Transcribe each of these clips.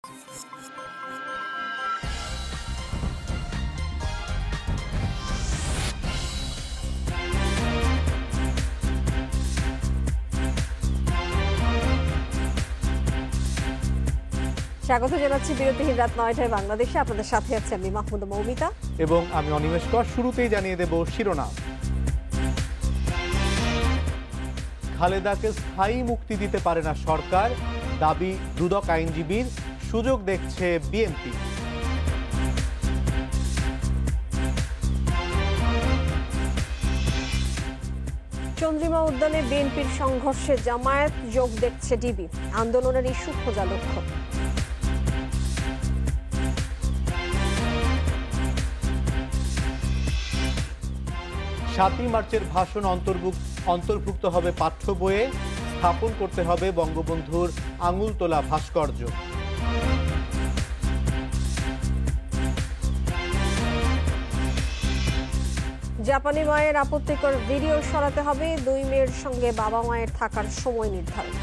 স্বাগত জানাচ্ছি বিরতিহীন রাত ৯টায় বাংলাদেশে। আপনাদের সাথে আছে আমি মাহমুদা মৌমিতা এবং আমি অনিমেষ কর। শুরুতেই জানিয়ে দেব শিরোনাম। খালেদাকে স্থায়ী মুক্তি দিতে পারে না সরকার, দাবি দুদক আইনজীবীর। সুযোগ দেখছে বিএনপি। চন্দ্রিমা উদ্যানে বিএনপির সংঘর্ষে জামায়াত, যোগ দেখছে ডিবি। আন্দোলনের ইস্যু খোঁজা লক্ষ্য। ৭ই মার্চের ভাষণ অন্তর্ভুক্ত হবে পাঠ্য বইয়ে। স্থাপন করতে হবে বঙ্গবন্ধুর আঙুল তোলা ভাস্কর্য। জাপানি মায়ের আপত্তিকর ভিডিও সরাতে হবে। ২ মেয়ের সঙ্গে বাবা মায়ের থাকার সময় নির্ধারণ।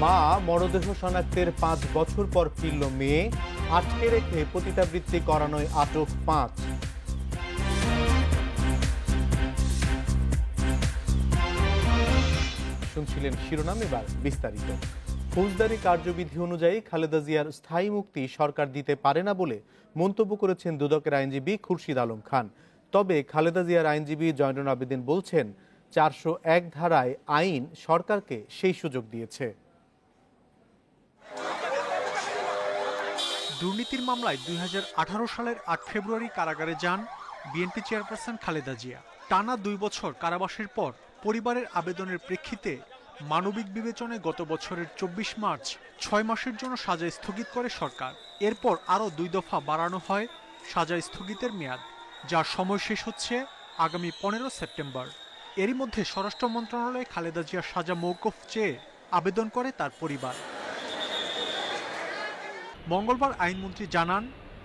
মা মরদেহ শনাক্তের ৫ বছর পর ফিরল মেয়ে। আটকে রেখে পতিতাবৃত্তি করানোয় আটক ৫। শুনছিলেন শিরোনাম, এবার বিস্তারিত। ফৌজদারি কার্যবিধি অনুযায়ী খালেদা জিয়ার স্থায়ী মুক্তি সরকার দিতে পারে না বলে মন্তব্য করেছেন দুদকের আইনজীবী খুরশিদ আলম খান। তবে খালেদা জিয়ার আইনজীবী জয়নুল আবেদিন বলছেন, ৪০১ ধারায় আইন সরকারকে সেই সুযোগ দিয়েছে। দুর্নীতির মামলায় ২০১৮ সালের ৮ ফেব্রুয়ারি কারাগারে যান বিএনপি চেয়ারপারসন খালেদা জিয়া। টানা ২ বছর কারাবাসের পর পরিবারের আবেদনের প্রেক্ষিতে মানবিক বিবেচনায় গত বছরের ২৪ মার্চ ৬ মাসের জন্য সাজা স্থগিত করে সরকার। এরপর আরও ২ দফা বাড়ানো হয় সাজা স্থগিতের মেয়াদ, যার সময় শেষ হচ্ছে আগামী ১৫ সেপ্টেম্বর। এরই মধ্যে স্বরাষ্ট্র মন্ত্রণালয়ে খালেদা জিয়ার সাজা মওকুফ চেয়ে আবেদন করে তার পরিবার। মঙ্গলবার আইনমন্ত্রী জানান,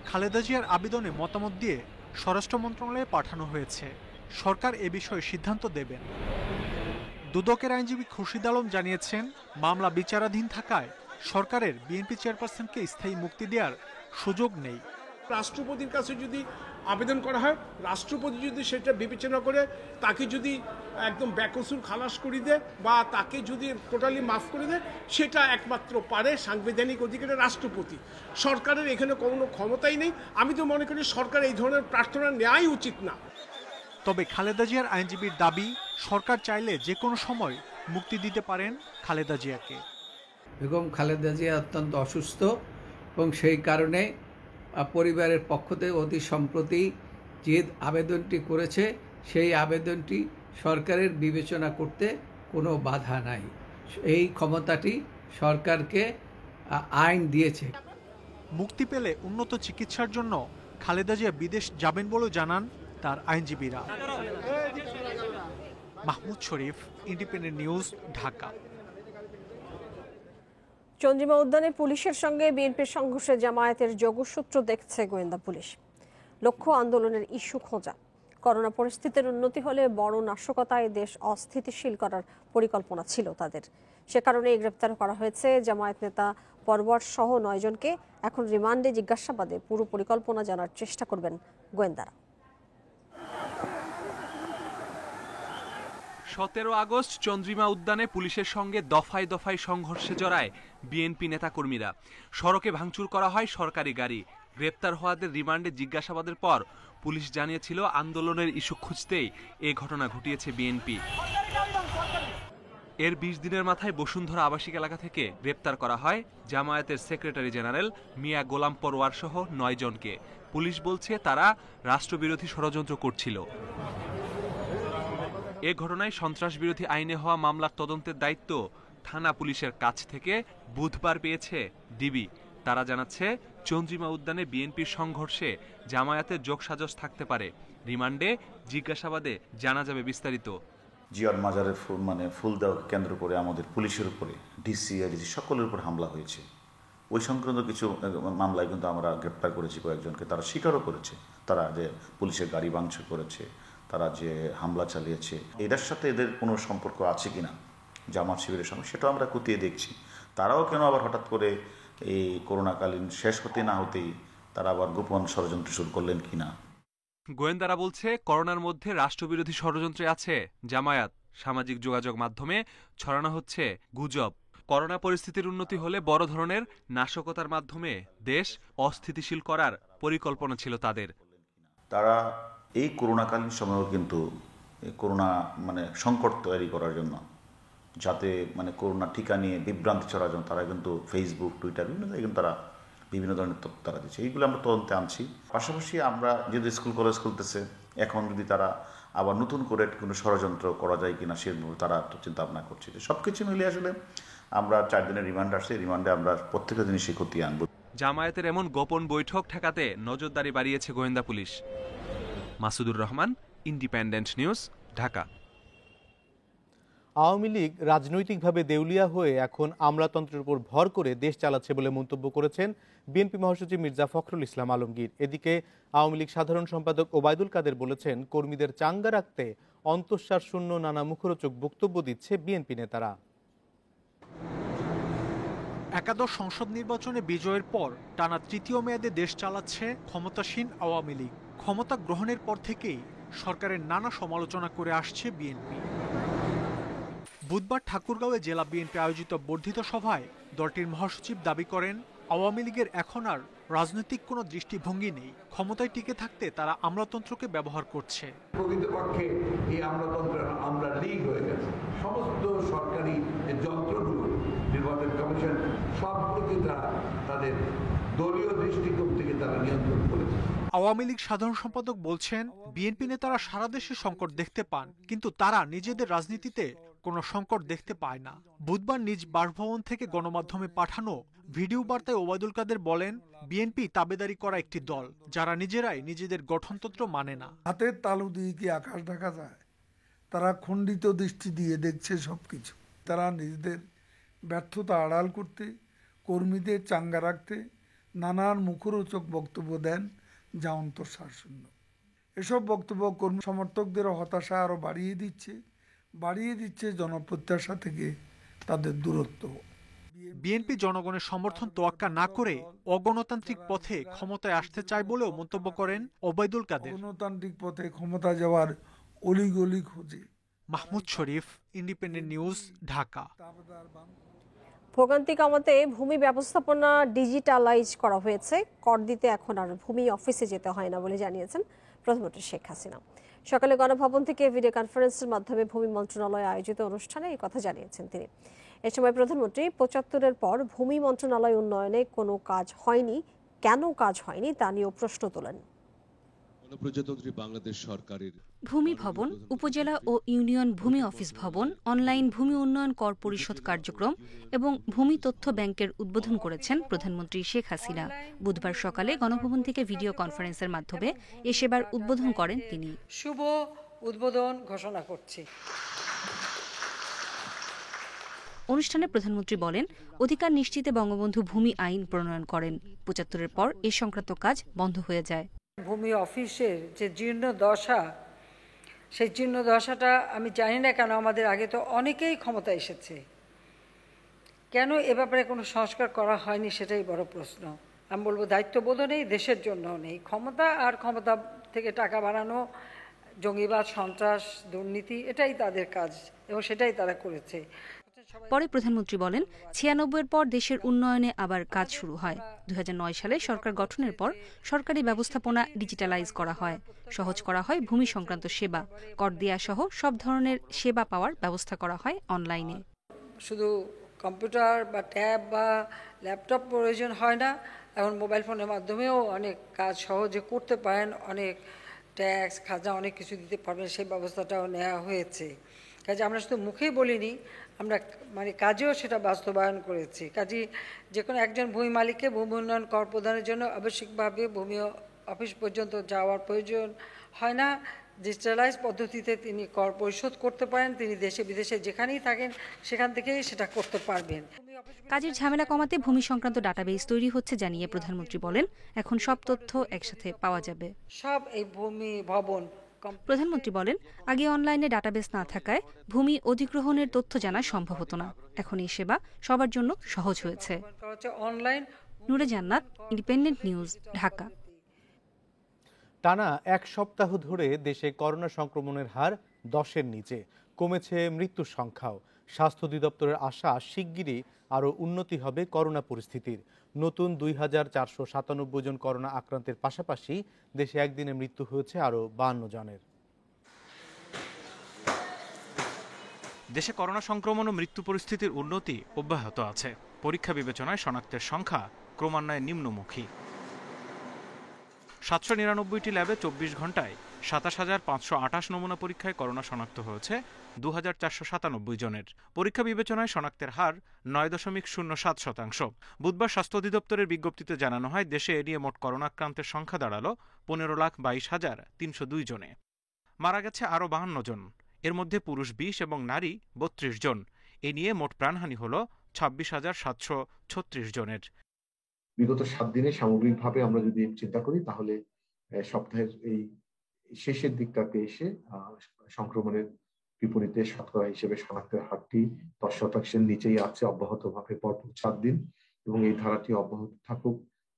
খালেদা জিয়ার আবেদনে মতামত দিয়ে স্বরাষ্ট্র মন্ত্রণালয়ে পাঠানো হয়েছে। সরকার এ বিষয়ে সিদ্ধান্ত দেবেন। দুদকের আইনজীবী খুরশিদ আলম জানিয়েছেন, মামলা বিচারাধীন থাকায় সরকারের বিএনপি চেয়ারপারসনকে স্থায়ী মুক্তি দেওয়ার সুযোগ নেই। রাষ্ট্রপতির কাছে যদি আবেদন করা হয়, রাষ্ট্রপতি যদি সেটা বিবেচনা করে তাকে যদি একদম বেকসুর খালাস করে দেয় বা তাকে যদি টোটালি মাফ করে দেয়, সেটা একমাত্র পারে সাংবিধানিক অধিকারে রাষ্ট্রপতি। সরকারের এখানে কোনো ক্ষমতাই নেই। আমি তো মনে করি সরকার এই ধরনের প্রার্থনা নেওয়াই উচিত না। তবে খালেদা জিয়ার আইনজীবীর দাবি, সরকার চাইলে যে কোনো সময় মুক্তি দিতে পারেন খালেদা জিয়াকে। বেগম খালেদা জিয়া অত্যন্ত অসুস্থ এবং সেই কারণে পরিবারের পক্ষ থেকে অতি সম্প্রতি যে আবেদনটি করেছে সেই আবেদনটি সরকারের বিবেচনা করতে কোনো বাধা নাই। এই ক্ষমতাটি সরকারকে আইন দিয়েছে। মুক্তি পেলে উন্নত চিকিৎসার জন্য খালেদা জিয়া বিদেশ যাবেন বলেও জানান তার আইনজীবীরা। মাহমুদ শরীফ, ইন্ডিপেন্ডেন্ট নিউজ, ঢাকা। চন্দ্রিমা উদ্যানে পুলিশের সঙ্গে বিএনপির সংঘর্ষে জামায়াতের যোগসূত্র দেখছে গোয়েন্দা পুলিশ। লক্ষ্য আন্দোলনের ইস্যু খোঁজা। করোনা পরিস্থিতির উন্নতি হলে বড় নাশকতায় দেশ অস্থিতিশীল করার পরিকল্পনা ছিল তাদের। সে কারণে গ্রেপ্তার করা হয়েছে জামায়াত নেতা পরওয়ার সহ ৯ জনকে। এখন রিমান্ডে জিজ্ঞাসাবাদে পুরো পরিকল্পনা জানার চেষ্টা করবেন গোয়েন্দারা। ১৭ আগস্ট চন্দ্রিমা উদ্যানে পুলিশের সঙ্গে দফায় দফায় সংঘর্ষে জড়ায় বিএনপি নেতাকর্মীরা। সড়কে ভাঙচুর করা হয় সরকারি গাড়ি। গ্রেপ্তার হওয়াদের রিমান্ডে জিজ্ঞাসাবাদের পর পুলিশ জানিয়েছিল, আন্দোলনের ইস্যু খুঁজতেই এ ঘটনা ঘটিয়েছে বিএনপি। এর ২০ দিনের মাথায় বসুন্ধরা আবাসিক এলাকা থেকে গ্রেপ্তার করা হয় জামায়াতের সেক্রেটারি জেনারেল মিয়া গোলাম পরওয়ার সহ ৯ জনকে। পুলিশ বলছে তারা রাষ্ট্রবিরোধী ষড়যন্ত্র করছিল। এ ঘটনায় সন্ত্রাস বিরোধী আইনে হওয়া মামলার তদন্তের দায়িত্ব থানা পুলিশের কাছ থেকে বুধবার পেয়েছে ডিবি। তারা জানাচ্ছে, চন্দ্রিমা উদ্যানে বিএনপির সংঘর্ষে জামায়াতের যোগসাজশ থাকতে পারে। রিমান্ডে জিজ্ঞাসাবাদে জানা যাবে বিস্তারিত। জিয়ার মাজারের ফুল দেওয়াকে কেন্দ্র করে আমাদের পুলিশের উপরে ডিসি, আইডিসি সকলের উপর হামলা হয়েছে। ওই সংক্রান্ত কিছু মামলায় কিন্তু আমরা গ্রেপ্তার করেছি কয়েকজনকে। তারা স্বীকারও করেছে তারা যে পুলিশের গাড়ি ভাঙচুর করেছে, তারা যে হামলা চালিয়েছে এটার সাথে এদের কোনো সম্পর্ক আছে কিনা জামাত শিবিরের সঙ্গে, সেটাও আমরা খতিয়ে দেখছি। তারাও কেন আবার হঠাৎ করে এই করোনাকালীন শেষ হতে না হতেই তারা আবার গোপন ষড়যন্ত্র শুরু করলেন কিনা। গোয়েন্দারা বলছে করোনার মধ্যে রাষ্ট্রবিরোধী ষড়যন্ত্রে আছে জামায়াত। সামাজিক যোগাযোগ মাধ্যমে ছড়ানো হচ্ছে গুজব। করোনা পরিস্থিতির উন্নতি হলে বড় ধরনের নাশকতার মাধ্যমে দেশ অস্থিতিশীল করার পরিকল্পনা ছিল তাদের। তারা এই করোনাকালীন সময়েও কিন্তু করোনা সংকট তৈরি করার জন্য, যাতে করোনা টিকা নিয়ে বিভ্রান্তি ছড়ার জন্য তারা কিন্তু ফেসবুক, টুইটার বিভিন্ন জায়গায় কিন্তু তারা বিভিন্ন ধরনের তথ্য তারা দিচ্ছে। এইগুলো আমরা তদন্তে আনছি। পাশাপাশি আমরা যদি স্কুল কলেজ খুলতেছে, এখন যদি তারা আবার নতুন করে কোনো ষড়যন্ত্র করা যায় কিনা সেভাবে তারা চিন্তা ভাবনা করছে। সব কিছু মিলিয়ে আসলে আমরা 4 দিনের রিমান্ড আসছে, রিমান্ডে আমরা প্রত্যেকটা জিনিসই খতিয়ে আনবো। জামায়াতের এমন গোপন বৈঠক ঠেকাতে নজরদারি বাড়িয়েছে গোয়েন্দা police. Masudur Rahman, independent news, Dhaka. Awami League রাজনৈতিকভাবে দেউলিয়া হয়ে এখন আমলাতন্ত্রের উপর ভর করে দেশ চালাচ্ছে বলে মন্তব্য করেছেন বিএনপি মহাসচিব মির্জা ফখরুল ইসলাম আলমগীর। এদিকে আওয়ামী লীগ সাধারণ সম্পাদক ওবায়দুল কাদের বলেছেন, কর্মীদের চাঙ্গা রাখতে অন্তঃসার শূন্য নানা মুখরোচক বক্তব্য দিচ্ছে বিএনপি নেতারা। একাদশ সংসদ নির্বাচনে বিজয়ের পর টানা তৃতীয় মেয়াদে দেশ চালাচ্ছে ক্ষমতাসীন আওয়ামী লীগ। ক্ষমতা গ্রহণের পর থেকেই সরকারের নানা সমালোচনা করে আসছে বিএনপি। বুধবার ঠাকুরগাঁওয়ে জেলা বিএনপি আয়োজিত বর্ধিত সভায় দলটির মহাসচিব দাবি করেন, আওয়ামী লীগের এখন আর রাজনৈতিক কোনো দৃষ্টিভঙ্গি নেই। ক্ষমতায় টিকে থাকতে তারা আমলাতন্ত্রকে ব্যবহার করছে। প্রকৃতপক্ষে এই আমলাতন্ত্র আমরা লীগ হয়ে গেছে। সমস্ত সরকারি যন্ত্রগুলো, নির্বাচন কমিশন, সবগুলোকে তারা তাদের দলীয় দৃষ্টিকোণ থেকে তারা নিয়ন্ত্রণ করেছে। আওয়ামী লীগ সাধারণ সম্পাদক বলছেন, বিএনপি নেতারা সারা দেশে সংকট দেখতে পান, কিন্তু তারা নিজেদের রাজনীতিতে কোনো সংকট দেখতে পায় না। বুধবার নিজ বাসভবন থেকে গণমাধ্যমে পাঠানো ভিডিও বার্তায় ওবায়দুল কাদের বলেন, বিএনপি তাবেদারি করা একটি দল, যারা নিজেরাই নিজেদের গঠনতন্ত্র মানে না। হাতের তালু দিয়ে কি আকাশ দেখা যায়? তারা খণ্ডিত দৃষ্টি দিয়ে দেখছে সবকিছু। তারা নিজেদের ব্যর্থতা আড়াল করতে, কর্মীদের চাঙ্গা রাখতে নানান মুখরোচক বক্তব্য দেন, যা অন্তঃসার শূন্য। এসব বক্তব্য কর্মী সমর্থকদের হতাশা আরও বাড়িয়ে দিচ্ছে জনপ্রত্যাশা থেকে তাদের দূরত্ব। বিএনপি জনগণের সমর্থন তোয়াক্কা না করে অগণতান্ত্রিক পথে ক্ষমতায় আসতে চায় বলেও মন্তব্য করেন ওবায়দুল কাদের। গণতান্ত্রিক পথে ক্ষমতা যাওয়ার অলিগলি খোঁজে। মাহমুদ শরীফ, ইন্ডিপেন্ডেন্ট নিউজ, ঢাকা। ভোগান্তি কমাতে ভূমি ব্যবস্থাপনা ডিজিটালাইজ করা হয়েছে। কর দিতে এখন আর ভূমি অফিসে যেতে হয় না বলে জানিয়েছেন প্রধানমন্ত্রী শেখ হাসিনা। সকালে গণভবন থেকে ভিডিও কনফারেন্সের মাধ্যমে ভূমি মন্ত্রণালয়ে আয়োজিত অনুষ্ঠানে এই কথা জানিয়েছেন তিনি। এ সময় প্রধানমন্ত্রী ৭৫-এর পর ভূমি মন্ত্রণালয় উন্নয়নে কোনো কাজ হয়নি, কেন কাজ হয়নি তা নিয়েও প্রশ্ন তোলেন। ভূমি ভবন, উপজেলা ও ইউনিয়ন ভূমি অফিস ভবন, অনলাইন ভূমি উন্নয়ন কর পরিশোধ কার্যক্রম এবং ভূমি তথ্য ব্যাংকের উদ্বোধন করেছেন প্রধানমন্ত্রী শেখ হাসিনা। বুধবার সকালে গণভবন থেকে ভিডিও কনফারেন্সের মাধ্যমে এ সেবার উদ্বোধন করেন তিনি। শুভ উদ্বোধন ঘোষণা করছি। অনুষ্ঠানে প্রধানমন্ত্রী বলেন, অধিকার নিশ্চিতে বঙ্গবন্ধু ভূমি আইন প্রণয়ন করেন। ৭৫-এর পর এ সংক্রান্ত কাজ বন্ধ হয়ে যায়। ভূমি অফিসের যে জীর্ণ দশা, সেই জীর্ণ দশাটা আমি জানি না কেন আমাদের আগে তো অনেকেই ক্ষমতা এসেছে, কেন এ ব্যাপারে কোনো সংস্কার করা হয়নি সেটাই বড় প্রশ্ন। আমি বলবো দায়িত্ববোধ নেই, দেশের জন্য নেই। ক্ষমতা আর ক্ষমতা থেকে টাকা বানানো, জঙ্গিবাদ, সন্ত্রাস, দুর্নীতি, এটাই তাদের কাজ এবং সেটাই তারা করেছে। পরে প্রধানমন্ত্রী বলেন, ৯৬-এর পর দেশের উন্নয়নে আবার কাজ শুরু হয়। ২০০৯ সালে সরকার গঠনের পর সরকারি ব্যবস্থাপনা ডিজিটালাইজ করা হয়, সহজ করা হয় ভূমি সংক্রান্ত সেবা, কর দেয়া সহ সব ধরনের সেবা পাওয়ার ব্যবস্থা করা হয় অনলাইনে। শুধু কম্পিউটার বা ট্যাব বা ল্যাপটপ প্রয়োজন হয় না, এখন মোবাইল ফোনের মাধ্যমেও অনেক কাজ সহজে করতে পারেন, অনেক ট্যাক্স, খাজনা অনেক কিছু দিতে পারবেন, সেই ব্যবস্থাটাও নেওয়া হয়েছে। কাজে আমরা শুধু মুখেই বলিনি, আমরা কাজেও সেটা বাস্তবায়ন করেছি। কাজে যে কোনো একজন ভূমি মালিককে ভূমি উন্নয়ন কর প্রদানের জন্য আবশ্যিকভাবে ভূমি অফিস পর্যন্ত যাওয়ার প্রয়োজন হয় না। ডিজিটালাইজ পদ্ধতিতে তিনি কর পরিশোধ করতে পারেন, তিনি দেশে বিদেশে যেখানেই থাকেন সেখান থেকেই সেটা করতে পারবেন। কাজের ঝামেলা কমাতে ভূমি সংক্রান্ত ডাটাবেস তৈরি হচ্ছে জানিয়ে প্রধানমন্ত্রী বলেন, এখন সব তথ্য একসাথে পাওয়া যাবে। সব এই ভূমি ভবন প্রধানমন্ত্রী বলেন, আগে অনলাইনে ডাটাবেস না থাকায় ভূমি অধিগ্রহণের তথ্য জানা সম্ভব হতো না। এখন এই সেবা সবার জন্য সহজ হয়েছে। নূরে জান্নাত, ইন্ডিপেন্ডেন্ট নিউজ, ঢাকা। টানা এক সপ্তাহ ধরে দেশে করোনা সংক্রমণের হার 10-এর নিচে, কমেছে মৃত্যুর সংখ্যাও। স্বাস্থ্য অধিদপ্তরের আশা, শিগগিরই আরও উন্নতি হবে করোনা পরিস্থিতির। নতুন 2497 জন করোনা আক্রান্তের পাশাপাশি দেশে একদিনে মৃত্যু হয়েছে আরও 52 জনের। দেশে করোনা সংক্রমণ ও মৃত্যু পরিস্থিতির উন্নতি অব্যাহত আছে। পরীক্ষা বিবেচনায় শনাক্তের সংখ্যা ক্রমান্বয়ে নিম্নমুখী। 799টি ল্যাবে 24 ঘন্টায় 27,528 নমুনা পরীক্ষায় করোনা শনাক্ত হয়েছে 2497 জনের। পরীক্ষা বিবেচনায় শনাক্তের হার 9.07%। বুধবার স্বাস্থ্য অধিদপ্তরের বিজ্ঞপ্তিতে জানানো হয়, দেশে এ নিয়ে মোট করোনা আক্রান্তের সংখ্যা দাঁড়ালো 15,22,302 জনে। মারা গেছে আরও 52 জন, এর মধ্যে পুরুষ 20 এবং নারী 32 জন। এ নিয়ে মোট প্রাণহানি হল 26,736 জনের। বিগত 7 দিনে সামগ্রিকভাবে আমরা যদি চিন্তা করি, তাহলে সপ্তাহের এই শেষের দিকটাতে এসে সংক্রমণের বিপরীতে শতকরা হিসেবে শনাক্তের হারটি 10% নিচেই আছে অব্যাহতভাবে পরপর 7 দিন, এবং এই ধারাটি অব্যাহত থাকুক,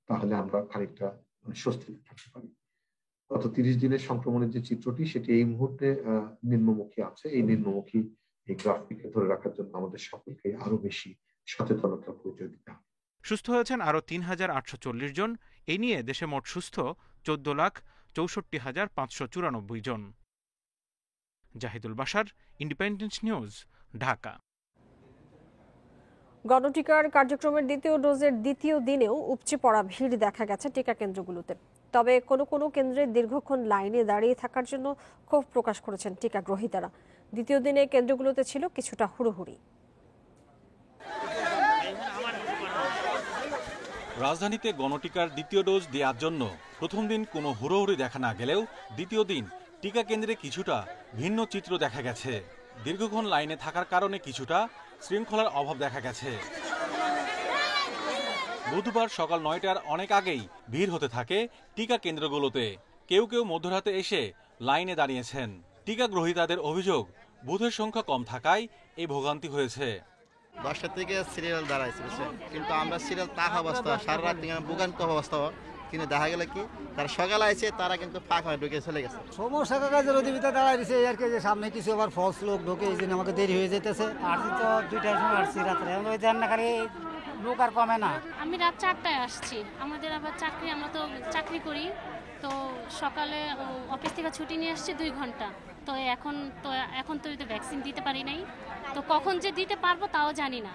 তাহলে আমরা খানিকটা স্বস্তিতে থাকতে পারি। গত 30 দিনের সংক্রমণের যে চিত্রটি, সেটি এই মুহূর্তে নিম্নমুখী আছে। এই নিম্নমুখী এই গ্রাফটিকে ধরে রাখার জন্য আমাদের সকলকে আরো বেশি সচেতনতার পরিচয় দিতে হবে। সুস্থ হয়েছেন আরও 3,840 জন। এই নিয়ে দেশে মোট সুস্থ 14,64,594 জন। Zahidul Bashar, independent news, Dhaka. গণটিকার কার্যক্রমের দ্বিতীয় ডোজের দ্বিতীয় দিনেও উপচে পড়া ভিড় দেখা গেছে টিকা কেন্দ্রগুলোতে। তবে কোনো কোনো কেন্দ্রে দীর্ঘক্ষণ লাইনে দাঁড়িয়ে থাকার জন্য ক্ষোভ প্রকাশ করেছেন টিকা গ্রহীতারা। দ্বিতীয় দিনে কেন্দ্রগুলোতে ছিল কিছুটা হুড়োহুড়ি। রাজধানীতে গণটিকার দ্বিতীয় ডোজ দেওয়ার জন্য প্রথম দিন কোনো হুড়োহুড়ি দেখা না গেলেও দ্বিতীয় দিন টিকা কেন্দ্রে কিছুটা ভিন্ন চিত্র দেখা গেছে। দীর্ঘক্ষণ লাইনে থাকার কারণে কিছুটা শৃঙ্খলার অভাব দেখা গেছে। বুধবার সকাল 9টার অনেক আগেই ভিড় হতে থাকে টিকা কেন্দ্রগুলোতে। কেউ কেউ মধ্যরাতে এসে লাইনে দাঁড়িয়েছেন। টিকা গ্রহীতাদের অভিযোগ, বুথের সংখ্যা কম থাকায় এই ভোগান্তি হয়েছে। 10টা থেকে সিরিয়াল দাঁড়াইছে, কিন্তু আমরা সিরিয়াল থাকা অবস্থা সারা রাত ভোগান্তি অবস্থা, কিন্তু দেখা গেল কি তারা সকালে আইছে, তারা কিন্তু ফাঁকা ঢুকে চলে গেছে। সমস্যা কাজের অধিবিতা দাঁড়াইছে আর কি, যে সামনে কিছু আবার ফলস লোক ঢোকে, এই জন্য আমাকে দেরি হয়ে যেতেছে। আসছি তো 2টার সময় আসছি রাত্রে, ওই দেন না খালি লোক আর কমে না। আমি রাত 4টায় আসছি, আমাদের আবার চাকরি, আমরা তো চাকরি করি, তো সকালে অফিস থেকে ছুটি নিয়ে আসছি 2 ঘন্টা। তো এখন তো ভ্যাকসিন দিতে পারি নাই, তো কখন যে দিতে পারবো তাও জানি না।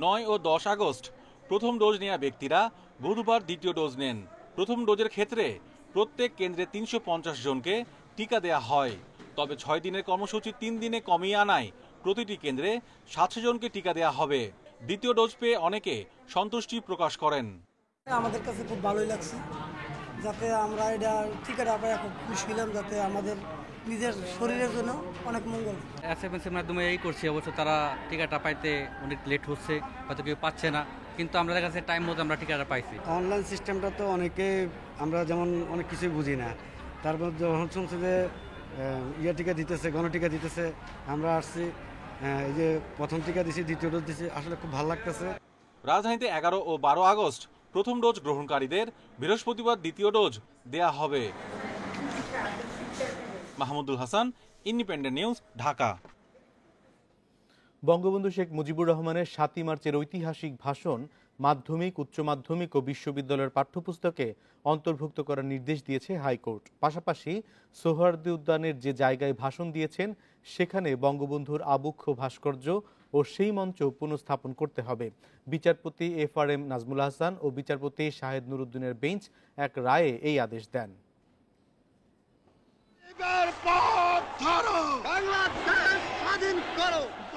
9 ও 10 আগস্ট প্রথম ডোজ নেওয়া ব্যক্তিরা বুধবার দ্বিতীয় ডোজ নেন। প্রথম ডোজের ক্ষেত্রে প্রত্যেক কেন্দ্রে 350 জনকে টিকা দেয়া হয়। তবে 6 দিনের কর্মসূচি 3 দিনে কমিয়ে আনায় প্রতিটি কেন্দ্রে 700 জনকে টিকা দেয়া হবে। দ্বিতীয় ডোজ পেয়ে অনেকে সন্তুষ্টি প্রকাশ করেন। আমাদের কাছে খুব ভালোই লাগছে, যাতে আমরা এটা টিকাটা পাই, খুব খুশি হলাম, যাতে আমাদের নিজের শরীরের জন্য অনেক মঙ্গল। এসএমএসের মাধ্যমে এই করছি, অবশ্য তারা টিকাটা পাইতে অনেক লেট হচ্ছে, হয়তো কেউ পাচ্ছে না, কিন্তু আমাদের কাছে টাইম মতো আমরা টিকাটা পাইছি। অনলাইন সিস্টেমটা তো অনেকে, আমরা যেমন অনেক কিছুই বুঝি না, তারপর যখন শুনছি যে টিকা দিতেছে, গণটিকা দিতেছে, আমরা আসছি, এই যে প্রথম টিকা দিছি, দ্বিতীয় ডোজ দিছি, আসলে খুব ভালো লাগতেছে। রাজধানীতে 11 ও 12 আগস্ট প্রথম ডোজ গ্রহণকারীদের বৃহস্পতিবার দ্বিতীয় ডোজ দেয়া হবে। Mahmudul Hasan, independent news, Dhaka. বঙ্গবন্ধু শেখ মুজিবুর রহমানের 7ই মার্চের ঐতিহাসিক ভাষণ মাধ্যমিক, উচ্চ মাধ্যমিক ও বিশ্ববিদ্যালয়ের পাঠ্যপুস্তকে অন্তর্ভুক্ত করার নির্দেশ দিয়েছে হাইকোর্ট। পাশাপাশি সোহরাওয়ার্দী উদ্যানের যে জায়গায় ভাষণ দিয়েছেন সেখানে বঙ্গবন্ধুর আবক্ষ ভাস্কর্য ও সেই মঞ্চ পুনঃস্থাপন করতে হবে। বিচারপতি FRM নাজমুল হাসান ও বিচারপতি শাহেদ নুরুদ্দিনের বেঞ্চ এক রায়ে এই আদেশ দেন।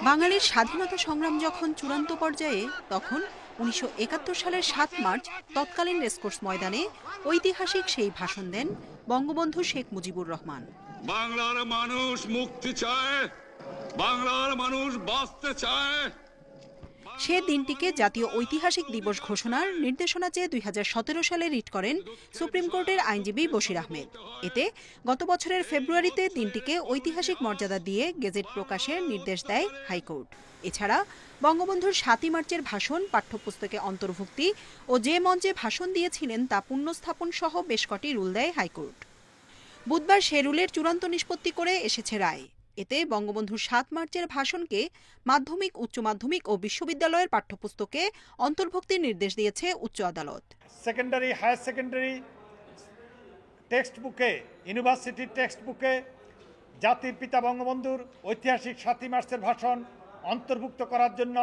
বাঙালির স্বাধীনতা সংগ্রাম যখন চূড়ান্ত পর্যায়ে, তখন 1971 সালের 7 মার্চ তৎকালীন রেসকোর্স ময়দানে ঐতিহাসিক সেই ভাষণ দেন বঙ্গবন্ধু শেখ মুজিবুর রহমান। বাংলার মানুষ মুক্তি চায়, বাংলার মানুষ বাঁচতে চায়। সে দিনটিকে জাতীয় ঐতিহাসিক দিবস ঘোষণার নির্দেশনা চেয়ে 2017 সালে রিট করেন সুপ্রিম কোর্টের আইনজীবী বশির আহমেদ। এতে গত বছরের ফেব্রুয়ারিতে দিনটিকে ঐতিহাসিক মর্যাদা দিয়ে গেজেট প্রকাশের নির্দেশ দেয় হাইকোর্ট। এছাড়া বঙ্গবন্ধুর 7 মার্চের ভাষণ পাঠ্যপুস্তকে অন্তর্ভুক্তি ও যে মঞ্চে ভাষণ দিয়েছিলেন তা পুনঃস্থাপন সহ বেশ কটি রুল দেয় হাইকোর্ট। বুধবার সে রুলের চূড়ান্ত নিষ্পত্তি করে এসেছে রায়। এতে বঙ্গবন্ধুর 7 মার্চের ভাষণকে মাধ্যমিক, উচ্চ মাধ্যমিক ও বিশ্ববিদ্যালয়ের পাঠ্যপুস্তকে অন্তর্ভুক্তির নির্দেশ দিয়েছে উচ্চ আদালত। সেকেন্ডারি, হায়ার সেকেন্ডারি টেক্সট বুকে, ইউনিভার্সিটির টেক্সট বুকে জাতির পিতা বঙ্গবন্ধুর ঐতিহাসিক 7 মার্চের ভাষণ অন্তর্ভুক্ত করার জন্য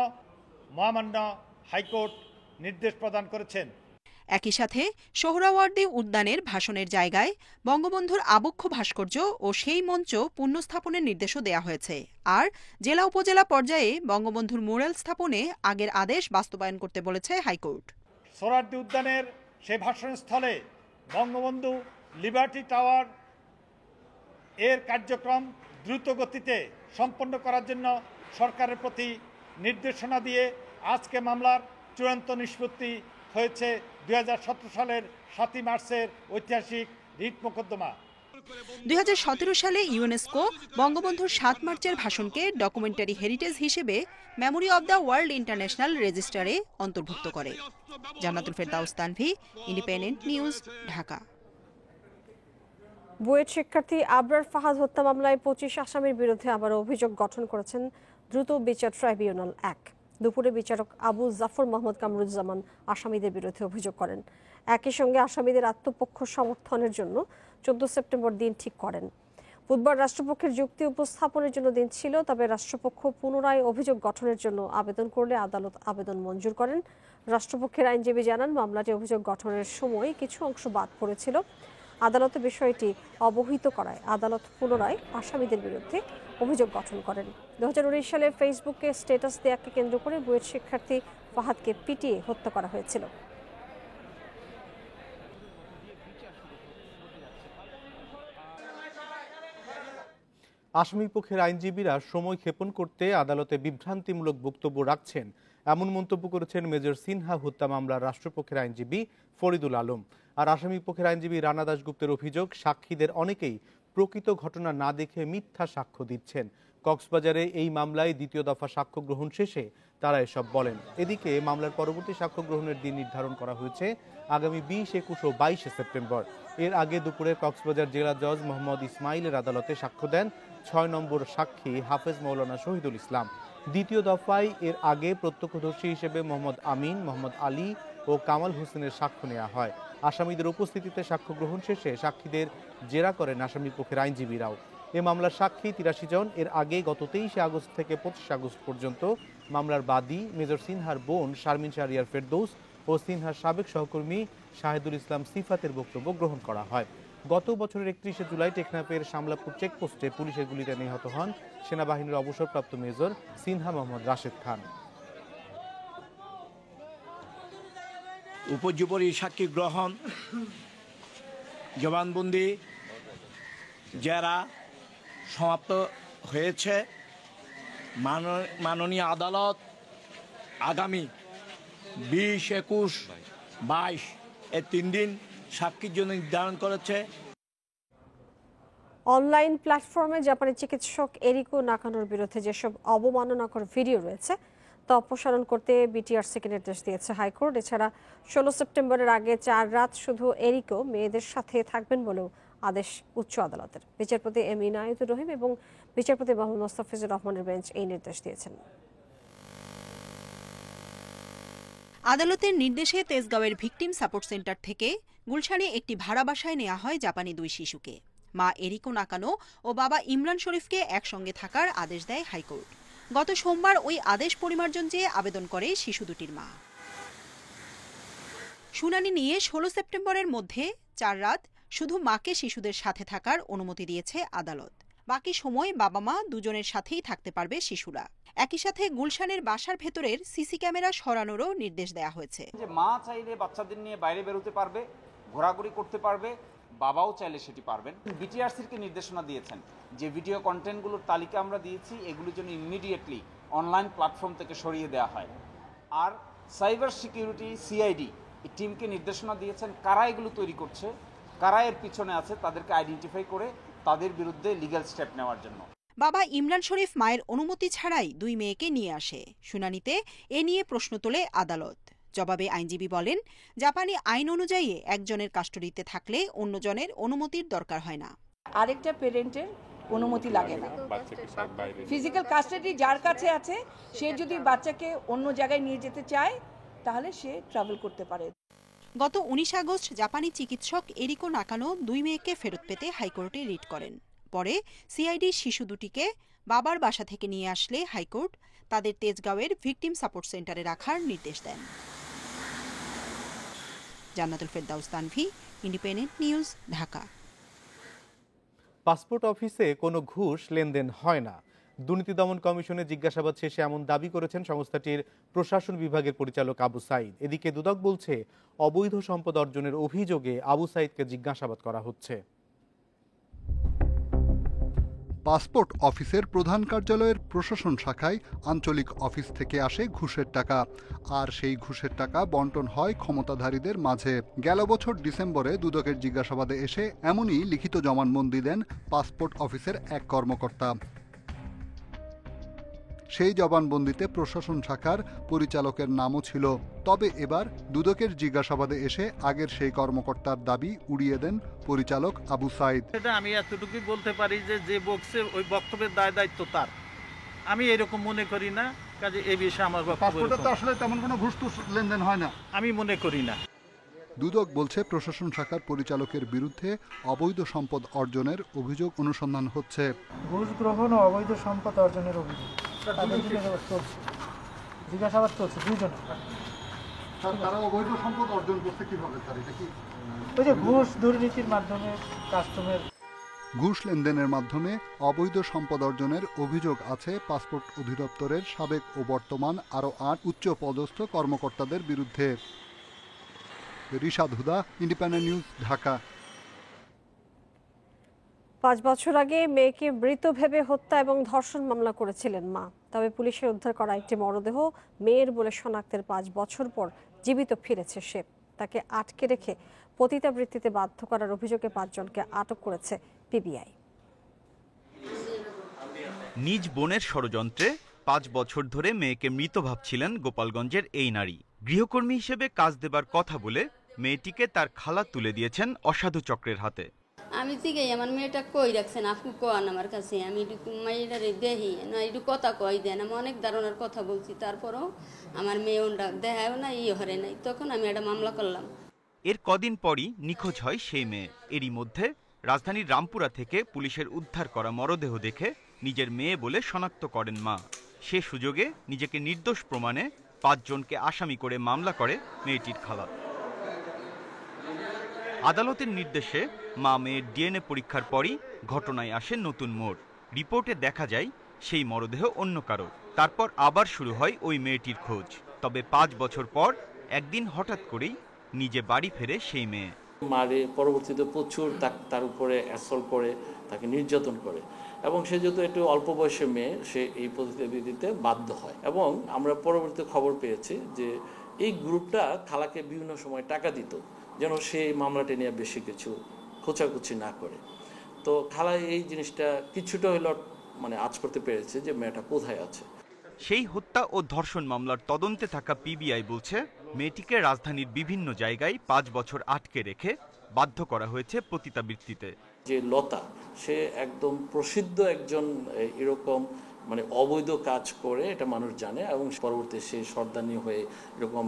মহামান্য হাইকোর্ট নির্দেশ প্রদান করেছেন। একই সাথে সোহরাওয়ার্দী উদ্যানের ভাষণের জায়গায় বঙ্গবন্ধুর আবক্ষ ভাস্কর্য ও সেই মঞ্চ পুনঃস্থাপনের নির্দেশও দেওয়া হয়েছে। আর জেলা উপজেলা পর্যায়ে বঙ্গবন্ধুর ম্যুরাল স্থাপনে আগের আদেশ বাস্তবায়ন করতে বলেছে হাইকোর্ট। সোহরাওয়ার্দী উদ্যানের সেই ভাষণস্থলে বঙ্গবন্ধু লিবার্টি টাওয়ার এর কার্যক্রম দ্রুত গতিতে সম্পন্ন করার জন্য সরকারের প্রতি নির্দেশনা দিয়ে আজকে মামলার চূড়ান্ত নিষ্পত্তি হয়েছে 2017 সালের 7 মার্চের ঐতিহাসিক রিট মোকদ্দমা। 2017 সালে ইউনেস্কো বঙ্গবন্ধুর 7 মার্চের ভাষণকে ডকুমেন্টারি হেরিটেজ হিসেবে memory of the world international রেজিস্টারে অন্তর্ভুক্ত করে। জান্নাতুল ফেরদাউস তানভি, ইন্ডিপেন্ডেন্ট নিউজ, ঢাকা। বুয়েট শিক্ষার্থী আবরার ফাহাদ হত্যা মামলায় 25 আসামির বিরুদ্ধে আবার অভিযোগ গঠন করেছেন দ্রুত বিচার ট্রাইব্যুনাল 1। দুপুরে বিচারক আবু জাফর মোহাম্মদ কামরুজ্জামান আসামিদের বিরুদ্ধে অভিযোগ করেন। একই সঙ্গে আসামিদের আত্মপক্ষ সমর্থনের জন্য 14 সেপ্টেম্বর দিন ঠিক করেন। বুধবার রাষ্ট্রপক্ষের যুক্তি উপস্থাপনের জন্য দিন ছিল, তবে রাষ্ট্রপক্ষ পুনরায় অভিযোগ গঠনের জন্য আবেদন করলে আদালত আবেদন মঞ্জুর করেন। রাষ্ট্রপক্ষের আইনজীবী জানান, মামলাটি অভিযোগ গঠনের সময় কিছু অংশ বাদ পড়েছিল। আদালতে বিষয়টি অবহিত করায় আদালত পুনরায় আসামিদের বিরুদ্ধে অভিযোগ গঠন করেন। 2019 সালে ফেসবুকে স্ট্যাটাস দেওয়াকে কেন্দ্র করে বুয়েট শিক্ষার্থী ফাহাদকে পিটিয়ে হত্যা করা হয়েছিল। আসামি পক্ষের আইনজীবীরা সময় ক্ষেপণ করতে আদালতে বিভ্রান্তিমূলক বক্তব্য রাখছেন, এমন মন্তব্য করেছেন মেজর সিনহা হত্যা মামলার রাষ্ট্রপক্ষের আইনজীবী ফরিদুল আলম। আর আসামি পক্ষের আইনজীবী রানা দাশগুপ্তের অভিযোগ, সাক্ষীদের অনেকেই প্রকৃত ঘটনা না দেখে মিথ্যা সাক্ষ্য দিচ্ছেন। কক্সবাজারে এই মামলায় দ্বিতীয় দফা সাক্ষ্য গ্রহণ শেষে তারা এসব বলেন। এদিকে মামলার পরবর্তী সাক্ষ্য গ্রহণের দিন নির্ধারণ করা হয়েছে আগামী 20, 21 ও 22 সেপ্টেম্বর। এর আগে দুপুরে কক্সবাজার জেলা জজ মোহাম্মদ ইসমাইলের আদালতে সাক্ষ্য দেন 6 নম্বর সাক্ষী হাফেজ মৌলানা শহীদুল ইসলাম। দ্বিতীয় দফায় এর আগে প্রত্যক্ষদর্শী হিসেবে মোহাম্মদ আমিন, মোহাম্মদ আলী ও কামাল হোসেনের সাক্ষ্য নেওয়া হয়। আসামিদের উপস্থিতিতে সাক্ষ্য গ্রহণ শেষে সাক্ষীদের জেরা করেন আসামি পক্ষের আইনজীবীরাও। এ মামলার সাক্ষী 83 জন। এর আগে গত 23 আগস্ট থেকে 25 আগস্ট পর্যন্ত মামলার বাদী মেজর সিনহার বোন শারমিন শাহরিয়ার ফেরদৌস ও সিনহার সাবেক সহকর্মী শাহিদুল ইসলাম সিফাতের বক্তব্য গ্রহণ করা হয়। গত বছরের 31 জুলাই টেকনাফের শামলাপুর চেকপোস্টে পুলিশের গুলিতে নিহত হন সেনাবাহিনীর অবসরপ্রাপ্ত মেজর সিনহা মোহাম্মদ রাশেদ খান। উপজীবনী সাক্ষী গ্রহণ, জবানবন্দি জেরা সমাপ্ত হয়েছে। মাননীয় আদালত আগামী 20, 21, 22 এই 3 দিন সাক্ষীর জন্য নির্ধারণ করেছে। অনলাইন প্ল্যাটফর্মে জাপানি চিকিৎসক এরিকো নাকানোর বিরুদ্ধে যেসব অবমাননাকর ভিডিও রয়েছে তা অপসারণ করতে বিটিআরসিকে নির্দেশ দিয়েছে হাইকোর্ট। এছাড়া 16 সেপ্টেম্বরের আগে 4 রাত শুধু এরিকো মেয়েদের সাথে থাকবেন বলেও আদেশ উচ্চ আদালতের। বিচারপতি এম ইনায়েতুর রহিম এবং বিচারপতি মোহাম্মদ মোস্তাফিজুর রহমানের বেঞ্চ এই নির্দেশ দিয়েছেন। আদালতের নির্দেশে তেজগাঁওয়ের ভিকটিম সাপোর্ট সেন্টার থেকে গুলশানে একটি ভাড়া বাসায় নেওয়া হয় জাপানি 2 শিশুকে। মা এরিকো নাকানো ও বাবা ইমরান শরীফকে একসঙ্গে থাকার আদেশ দেয় হাইকোর্ট। গত সোমবার ওই আদেশ পরিমার্জন চেয়ে আবেদন করে শিশু দুটির মা। শুনানি নিয়ে 16 সেপ্টেম্বরের মধ্যে 4 রাত শুধু মাকে শিশুদের সাথে থাকার অনুমতি দিয়েছে আদালত। বাকি সময় বাবা মা দুজনের সাথেই থাকতে পারবে শিশুরা। একই সাথে গুলশানের বাসার ভেতরের সিসি ক্যামেরা সরানোরও নির্দেশ দেওয়া হয়েছে। যে মা চাইলে বাচ্চাদের নিয়ে বাইরে বেরোতে পারবে, ঘোরাঘুরি করতে পারবে, বাবাও চাইলে সেটি পারবেন। বিটিআরসিকে নির্দেশনা দিয়েছেন যে ভিডিও কন্টেন্টগুলোর তালিকা আমরা দিয়েছি, এগুলোর জন্য ইমিডিয়েটলি অনলাইন প্ল্যাটফর্ম থেকে সরিয়ে দেওয়া হয়। আর সাইবার সিকিউরিটি সিআইডি এই টিমকে নির্দেশনা দিয়েছেন কারা এগুলো তৈরি করছে, কারা এর পিছনে আছে তাদেরকে আইডেন্টিফাই করে তাদের বিরুদ্ধে লিগ্যাল স্টেপ নেওয়ার জন্য। বাবা ইমরান শরীফ মায়ের অনুমতি ছাড়াই 2 মেয়েকে নিয়ে আসে। শুনানিতে এ নিয়ে প্রশ্ন তোলে আদালত। জবাবে আইনজীবী বলেন, জাপানি আইন অনুযায়ী একজনের কাস্টডিতে থাকলে অন্যজনের অনুমতির দরকার হয় না। আরেকটা পেরেন্টের অনুমতি লাগে না। ফিজিক্যাল কাস্টাডি যার কাছে আছে সে যদি বাচ্চাকে অন্য জায়গায় নিয়ে যেতে চায় তাহলে সে ট্রাভেল করতে পারে। গত 19 আগস্ট জাপানি চিকিৎসক এরিকো নাকানো 2 মেয়েকে ফেরত পেতে হাইকোর্টে রিট করেন। পরে সিআইডি শিশু দুটিকে বাবার বাসা থেকে নিয়ে আসলে হাইকোর্ট তাদের তেজগাঁওয়ের ভিকটিম সাপোর্ট সেন্টারে রাখার নির্দেশ দেন। জান্নাতুল ফেরদাউস Tanvi, independent news, Dhaka. Passport অফিসে কোনো ঘুষ লেনদেন হয় না। দুর্নীতি দমন কমিশনে জিজ্ঞাসাবাদ শেষে এমন দাবি করেছেন সংস্থাটির প্রশাসন বিভাগের পরিচালক আবু সাইদ। এদিকে দুদক বলছে, অবৈধ সম্পদ অর্জনের অভিযোগে আবু সাইদকে জিজ্ঞাসাবাদ করা হচ্ছে। পাসপোর্ট অফিসের প্রধান কার্যালয়ের প্রশাসন শাখায় আঞ্চলিক অফিস থেকে আসে ঘুষের টাকা, আর সেই ঘুষের টাকা বন্টন হয় ক্ষমতাধারীদের মাঝে। গেল বছর ডিসেম্বরে দুদকের জিজ্ঞাসাবাদে এসে এমনই লিখিত জবানবন্দি দেন পাসপোর্ট অফিসের এক কর্মকর্তা। সেই জবানবন্দিতে প্রশাসন শাখার পরিচালকের নামও ছিল। তবে এবার দুদকের জিজ্ঞাসাবাদে এসে আগের সেই কর্মকর্তার দাবি উড়িয়ে দেন পরিচালক আবু সাইদ। এটা আমি এতটুকুই বলতে পারি যে বক্সে ওই বক্তব্যের দায় দায়িত্ব তার। আমি এরকম মনে করি না, কাজে এই বিষয়ে আমার বক্তব্য আসলে তেমন কোনো ঘুষ লেনদেন হয় না আমি মনে করি না। দুদক বলছে, প্রশাসন শাখার পরিচালকের বিরুদ্ধে অবৈধ সম্পদ অর্জনের অভিযোগ অনুসন্ধান হচ্ছে। ঘুষ গ্রহণ ও অবৈধ সম্পদ অর্জনের অভিযোগ জিজ্ঞাসাবাদ চলছে দুইজনে। তারা অবৈধ সম্পদ অর্জন করতে কিভাবে? ওই যে ঘুষ দুর্নীতির মাধ্যমে কাস্টমের ঘুষ লেনদেনের মাধ্যমে অবৈধ সম্পদ অর্জনের অভিযোগ আছে পাসপোর্ট অধিদপ্তরের সাবেক ও বর্তমান আরও 8 উচ্চ পদস্থ কর্মকর্তাদের বিরুদ্ধে। রিশাদ হুদা, ইন্ডিপেন্ডেন্ট নিউজ, ঢাকা। 5 বছর আগে মেয়েকে মৃত ভেবে হত্যা এবং ধর্ষণ মামলা করেছিলেন মা। তবে পুলিশের উদ্ধার করা একটি মরদেহ মেয়ের বলে শনাক্তের 5 বছর পর জীবিত ফিরেছে সে। তাকে আটকে রেখে পতিতাবৃত্তিতে বাধ্য করার অভিযোগে 5 জনকে আটক করেছে পিবিআই। নিজ বোনের ষড়যন্ত্রে 5 বছর ধরে মেয়েকে মৃত ভাবছিলেন গোপালগঞ্জের এই নারী। গৃহকর্মী হিসেবে কাজ দেবার কথা বলে মেয়েটিকে তার খালা তুলে দিয়েছেন অসাধু চক্রের হাতে। আমি জিগাই আমার মেয়েটা কই রাখছেন, আপনি কোয়ান আমার কাছে, আমি মেয়েটারে দেখি না, একটু কথা কই দেন। আমি অনেক ধারণার কথা বলছি, তারপরও আমার মেয়ে ওনটা দেখায়ও না, হরে নাই। তখন আমি একটা মামলা করলাম। এর কদিন পরই নিখোঁজ হয় সেই মেয়ে। এরই মধ্যে রাজধানীর রামপুরা থেকে পুলিশের উদ্ধার করা মরদেহ দেখে নিজের মেয়ে বলে শনাক্ত করেন মা। সে সুযোগে নিজেকে নির্দোষ প্রমাণে 5 জনকে আসামি করে মামলা করে মেয়েটির খালা। আদালতের নির্দেশে মা মেয়ের ডিএনএ পরীক্ষার পরই ঘটনায় আসে নতুন মোড়। রিপোর্টে দেখা যায় সেই মরদেহ অন্য কারো। তারপর আবার শুরু হয় ওই মেয়েটির খোঁজ। তবে 5 বছর পর একদিন হঠাৎ করেই নিজে বাড়ি ফেরে সেই মেয়ে। মারে পরবর্তীতে প্রচুর তার উপরে অ্যাসল্ট করে, তাকে নির্যাতন করে, এবং সে যেহেতু একটু অল্প বয়সের মেয়ে, সে এই পদ্ধতি দিতে বাধ্য হয়। এবং আমরা পরবর্তীতে খবর পেয়েছি যে এই গ্রুপটা খালাকে বিভিন্ন সময় টাকা দিত যেন সে এই মামলাটা নিয়ে বেশি কিছু খোঁচাখুচি না করে। তো খালা এই জিনিসটা কিছুটা হইল আঁচ করতে পেরেছে যে মেয়েটা কোথায় আছে। সেই হত্যা ও ধর্ষণ মামলার তদন্তে থাকা পিবিআই বলছে, মেয়েটিকে রাজধানীর বিভিন্ন জায়গায় 5 বছর আটকে রেখে বাধ্য করা হয়েছে পতিতাবৃত্তিতে। যে লতা, সে একদম প্রসিদ্ধ একজন এরকম অবৈধ কাজ করে, এটা মানুষ জানে, এবং পরবর্তী সে সর্দানি হয়ে এরকম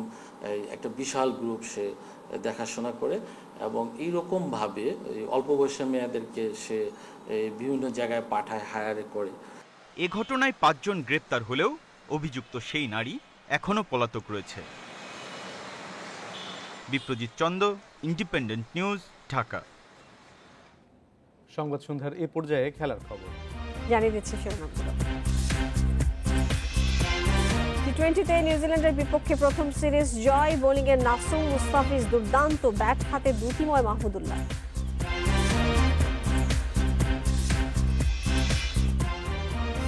একটা বিশাল গ্রুপ সে দেখাশোনা করে, এবং এইরকমভাবে অল্প বয়সের মেয়েদেরকে সে বিভিন্ন জায়গায় পাঠায়, হায়ারে করে। এ ঘটনায় 5 জন গ্রেপ্তার হলেও অভিযুক্ত সেই নারী এখনও পলাতক রয়েছে। Biprajit Chanda, independent news, Dhaka. সংবাদ সন্ধ্যার এ পর্যায়ে খেলার খবর জানিয়ে দিচ্ছে শিরোনামগুলো। টি20তে নিউজিল্যান্ডের বিপক্ষে প্রথম সিরিজ জয়। বোলিংয়ে নাসুম মুস্তাফিজ দুর্দান্ত, ব্যাট হাতে দ্যুতিময় মাহমুদুল্লাহ।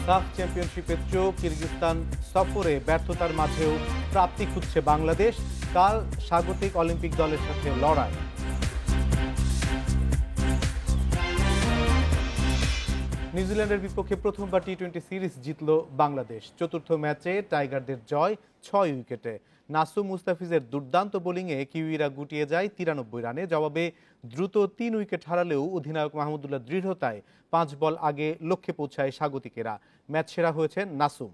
সাফ চ্যাম্পিয়নশিপের চোখ কিরগিজস্তান সফরে ব্যর্থতার মাঝেও প্রাপ্তি খুঁজছে বাংলাদেশ। কাল স্বাগতিক অলিম্পিক দলের সাথে লড়াই। নিউজিল্যান্ডের বিপক্ষে প্রথমবার টি-20 সিরিজ জিতল বাংলাদেশ। চতুর্থ ম্যাচে টাইগারদের জয় 6 উইকেটে। নাসুম মুস্তাফিজের দুর্দান্ত বোলিংয়ে কিউইরা গুটিয়ে যায় 93 রানে। জবাবে দ্রুত 3 উইকেট হারালেও অধিনায়ক মাহমুদুল্লাহ দৃঢ়তায় 5 বল আগে লক্ষ্যে পৌঁছায় স্বাগতিকেরা। ম্যাচ সেরা হয়েছেন নাসুম।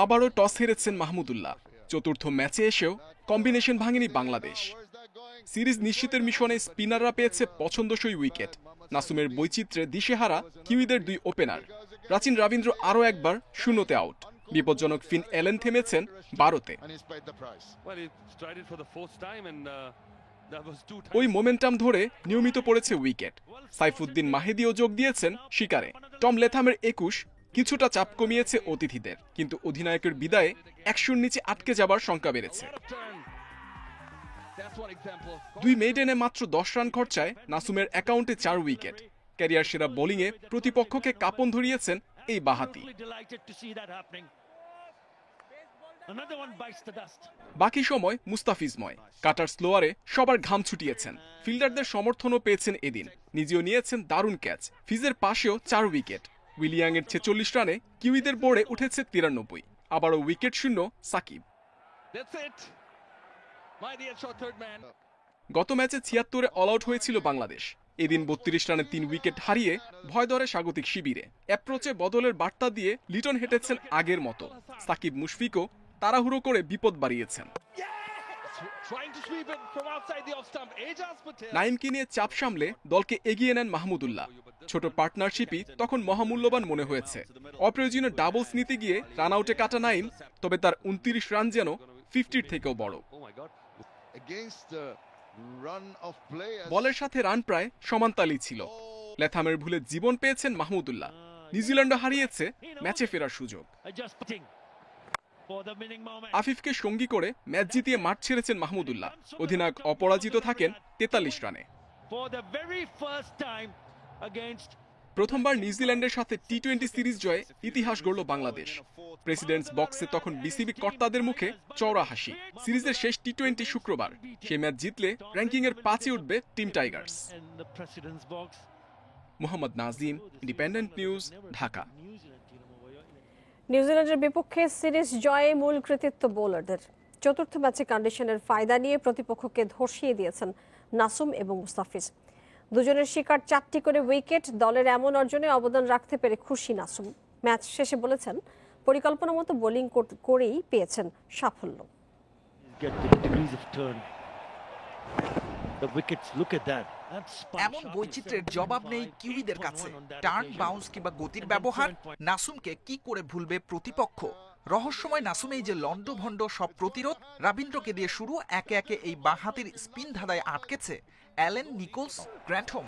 আবারও টস হেরেছেন মাহমুদুল্লাহ। চতুর্থ ম্যাচে এসেও কম্বিনেশন ভাঙেনি বাংলাদেশ। সিরিজ নিশ্চিতের মিশনে স্পিনাররা পেয়েছে পছন্দসই উইকেট। নাসুমের বৈচিত্র্যে দিশেহারা কিউইদের 2 ওপেনার। প্রাচীন রবীন্দ্র আরও একবার শূন্যতে আউট। বিপজ্জনক ফিন এলেন থেমেছেন 12তে। ওই মোমেন্টাম ধরে নিয়মিত পড়েছে উইকেট। সাইফুদ্দিন মাহেদিও যোগ দিয়েছেন শিকারে। টম লেথামের 21 কিছুটা চাপ কমিয়েছে অতিথিদের, কিন্তু অধিনায়কের বিদায়ে 100-র নিচে আটকে যাবার শঙ্কা বেড়েছে। 2 মেইডেনে মাত্র 10 রান খরচায় নাসুমের অ্যাকাউন্টে 4 উইকেট। ক্যারিয়ার সেরা বোলিংয়ে প্রতিপক্ষকে কাঁপন ধরিয়েছেন এই বাঁহাতি। বাকি সময় মুস্তাফিজময়। কাটার স্লোয়ারে সবার ঘাম ছুটিয়েছেন। ফিল্ডারদের সমর্থনও পেয়েছেন এদিন। নিজেও নিয়েছেন দারুণ ক্যাচ। ফিজের পাশেও 4 উইকেট। উইলিয়াংয়ের 46 রানে কিউইদের বোর্ডে উঠেছে 93। আবারও উইকেট শূন্য সাকিব। গত ম্যাচে 76-এ অল আউট হয়েছিল বাংলাদেশ। এদিন 32 রানে 3 উইকেট হারিয়ে ভয় ধরে স্বাগতিক শিবিরে। অ্যাপ্রোচে বদলের বার্তা দিয়ে লিটন হেঁটেছেন আগের মতো। সাকিব মুশফিকও তাড়াহুড়ো করে বিপদ বাড়িয়েছেন। নাইমকে নিয়ে চাপ সামলে দলকে এগিয়ে নেন মাহমুদুল্লাহ। ছোট পার্টনারশিপই তখন মহামূল্যবান মনে হয়েছে। অপ্রয়োজনীয় ডাবলস নিতে গিয়ে রান আউটে কাটা নাইম, তবে তার 29 রান যেন 50-র থেকেও বড়। বলের সাথে রান প্রায় সমানতালি ছিল। লেথামের ভুলে জীবন পেয়েছেন মাহমুদুল্লাহ। নিউজিল্যান্ডও হারিয়েছে ম্যাচে ফেরার সুযোগ। আফিফকে সঙ্গী করে ম্যাচ জিতিয়ে মাঠ ছেড়েছেন মাহমুদুল্লাহ। অধিনায়ক অপরাজিত থাকেন 43 রানে। প্রথমবার নিউজিল্যান্ডের সাথে টি-20 সিরিজ জয়ে ইতিহাস গড়ল বাংলাদেশ। প্রেসিডেন্টস বক্সে তখন বিসিবি কর্তাদের মুখে চওড়া হাসি। সিরিজের শেষ টি-20 শুক্রবার। সেই ম্যাচ জিতলে র্যাঙ্কিংয়ের 5-এ উঠবে team Tigers. Mohammad Nazim, independent news, Dhaka. নিউজিল্যান্ডের বিপক্ষে সিরিজ জয়ে মূল কৃতিত্ব বোলারদের। চতুর্থ ম্যাচে কন্ডিশনের ফায়দা নিয়ে প্রতিপক্ষকে ধসিয়ে দিয়েছেন নাসুম এবং মুস্তাফিজ। দুজনের শিকার 4টি করে উইকেট। দলের এমন অর্জনে অবদান রাখতে পেরে খুশি নাসুম। ম্যাচ শেষে বলেছেন, পরিকল্পনা মতো বোলিং করেই পেয়েছেন সাফল্য। এমন বৈচিত্র্যের জবাব নেই কিউইদের কাছে। টার্ন, বাউন্স কিংবা গতির ব্যবহার। নাসুমকে কি করে ভুলবে প্রতিপক্ষ? রহস্যময় নাসুমেই যে লন্ডভন্ড সব প্রতিরোধ। রবীন্দ্রকে দিয়ে শুরু, একে একে এই বাঁহাতির স্পিন ধাঁধায় আটকেছে অ্যালেন, নিকোলস, গ্র্যান্টহোম।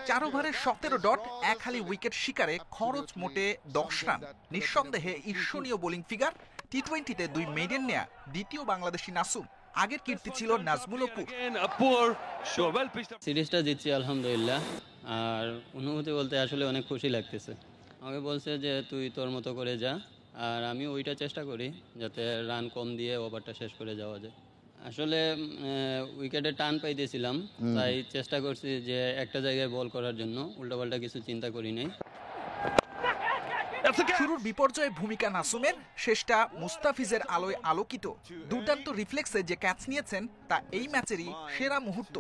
4 ওভারে 17 ডট, 1 হালি উইকেট শিকারে খরচ মোটে 10 রান। নিঃসন্দেহে ঈর্ষণীয় বোলিং ফিগার। টি-20-তে 2 মেডেন নেয়া দ্বিতীয় বাংলাদেশি নাসুম। আগের কীর্তি ছিল নাজমুল অপুর। সিরিজটা জিতছি আলহামদুলিল্লাহ। আর অনুভূতি বলতে আসলে অনেক খুশি লাগতেছে। আমাকে বলছে যে তুই তোর মতো করে যা, আর আমি ওইটা চেষ্টা করি যাতে রান কম দিয়ে ওভারটা শেষ করে যাওয়া যায়। আসলে উইকেটে টান পাইতেছিলাম, তাই চেষ্টা করছি যে একটা জায়গায় বল করার জন্য। উল্টাপাল্টা কিছু চিন্তা করি নাই। শুরুর বিপর্যয়ে ভূমিকা নাসুমের, শেষটা মুস্তাফিজের আলোয় আলোকিত। দুর্দান্ত রিফ্লেক্সে যে ক্যাচ নিয়েছেন তা এই ম্যাচেরই সেরা মুহূর্ত।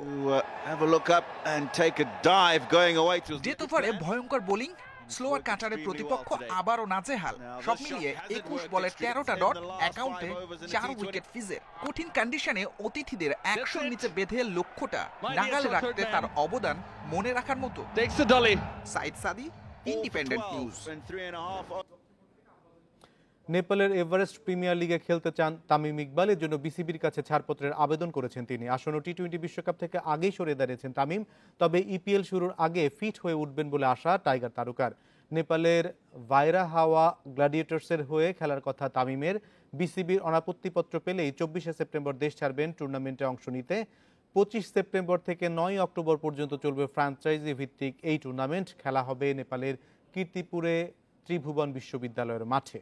ডেথ ওভারে ভয়ঙ্কর বোলিং। স্লোয়ার কাটারের প্রতিপক্ষ আবারও নাজেহাল। সব মিলিয়ে 21 বলে 13টা ডট, অ্যাকাউন্টে 4 উইকেট ফিজের। কঠিন কন্ডিশনে অতিথিদের 100-র নিচে বেঁধে লক্ষ্যটা নাগালে রাখতে তার অবদান মনে রাখার মতো। সাইদ সাদি, ইন্ডিপেন্ডেন্ট নিউজ। নেপালের এভারেস্ট প্রিমিয়ার লিগে খেলতে চান তামিম ইকবাল। এর জন্য বিসিবির কাছে ছাড়পত্রের আবেদন করেছেন তিনি। আসন্ন টি-20 বিশ্বকাপ থেকে আগেই সরে দাঁড়িয়েছেন তামিম। তবে ইপিএল শুরুর আগে ফিট হয়ে উঠবেন বলে আশা টাইগার তারকার। নেপালের ভাইরা হাওয়া গ্ল্যাডিয়েটর্সের হয়ে খেলার কথা তামিমের। বিসিবির অনাপত্তিপত্র পেলেই 24 সেপ্টেম্বর দেশ ছাড়বেন টুর্নামেন্টে অংশ নিতে। 25 সেপ্টেম্বর থেকে 9 অক্টোবর পর্যন্ত চলবে ফ্র্যাঞ্চাইজি ভিত্তিক এই টুর্নামেন্ট। খেলা হবে নেপালের কীর্তিপুরে ত্রিভুবন বিশ্ববিদ্যালয়ের মাঠে।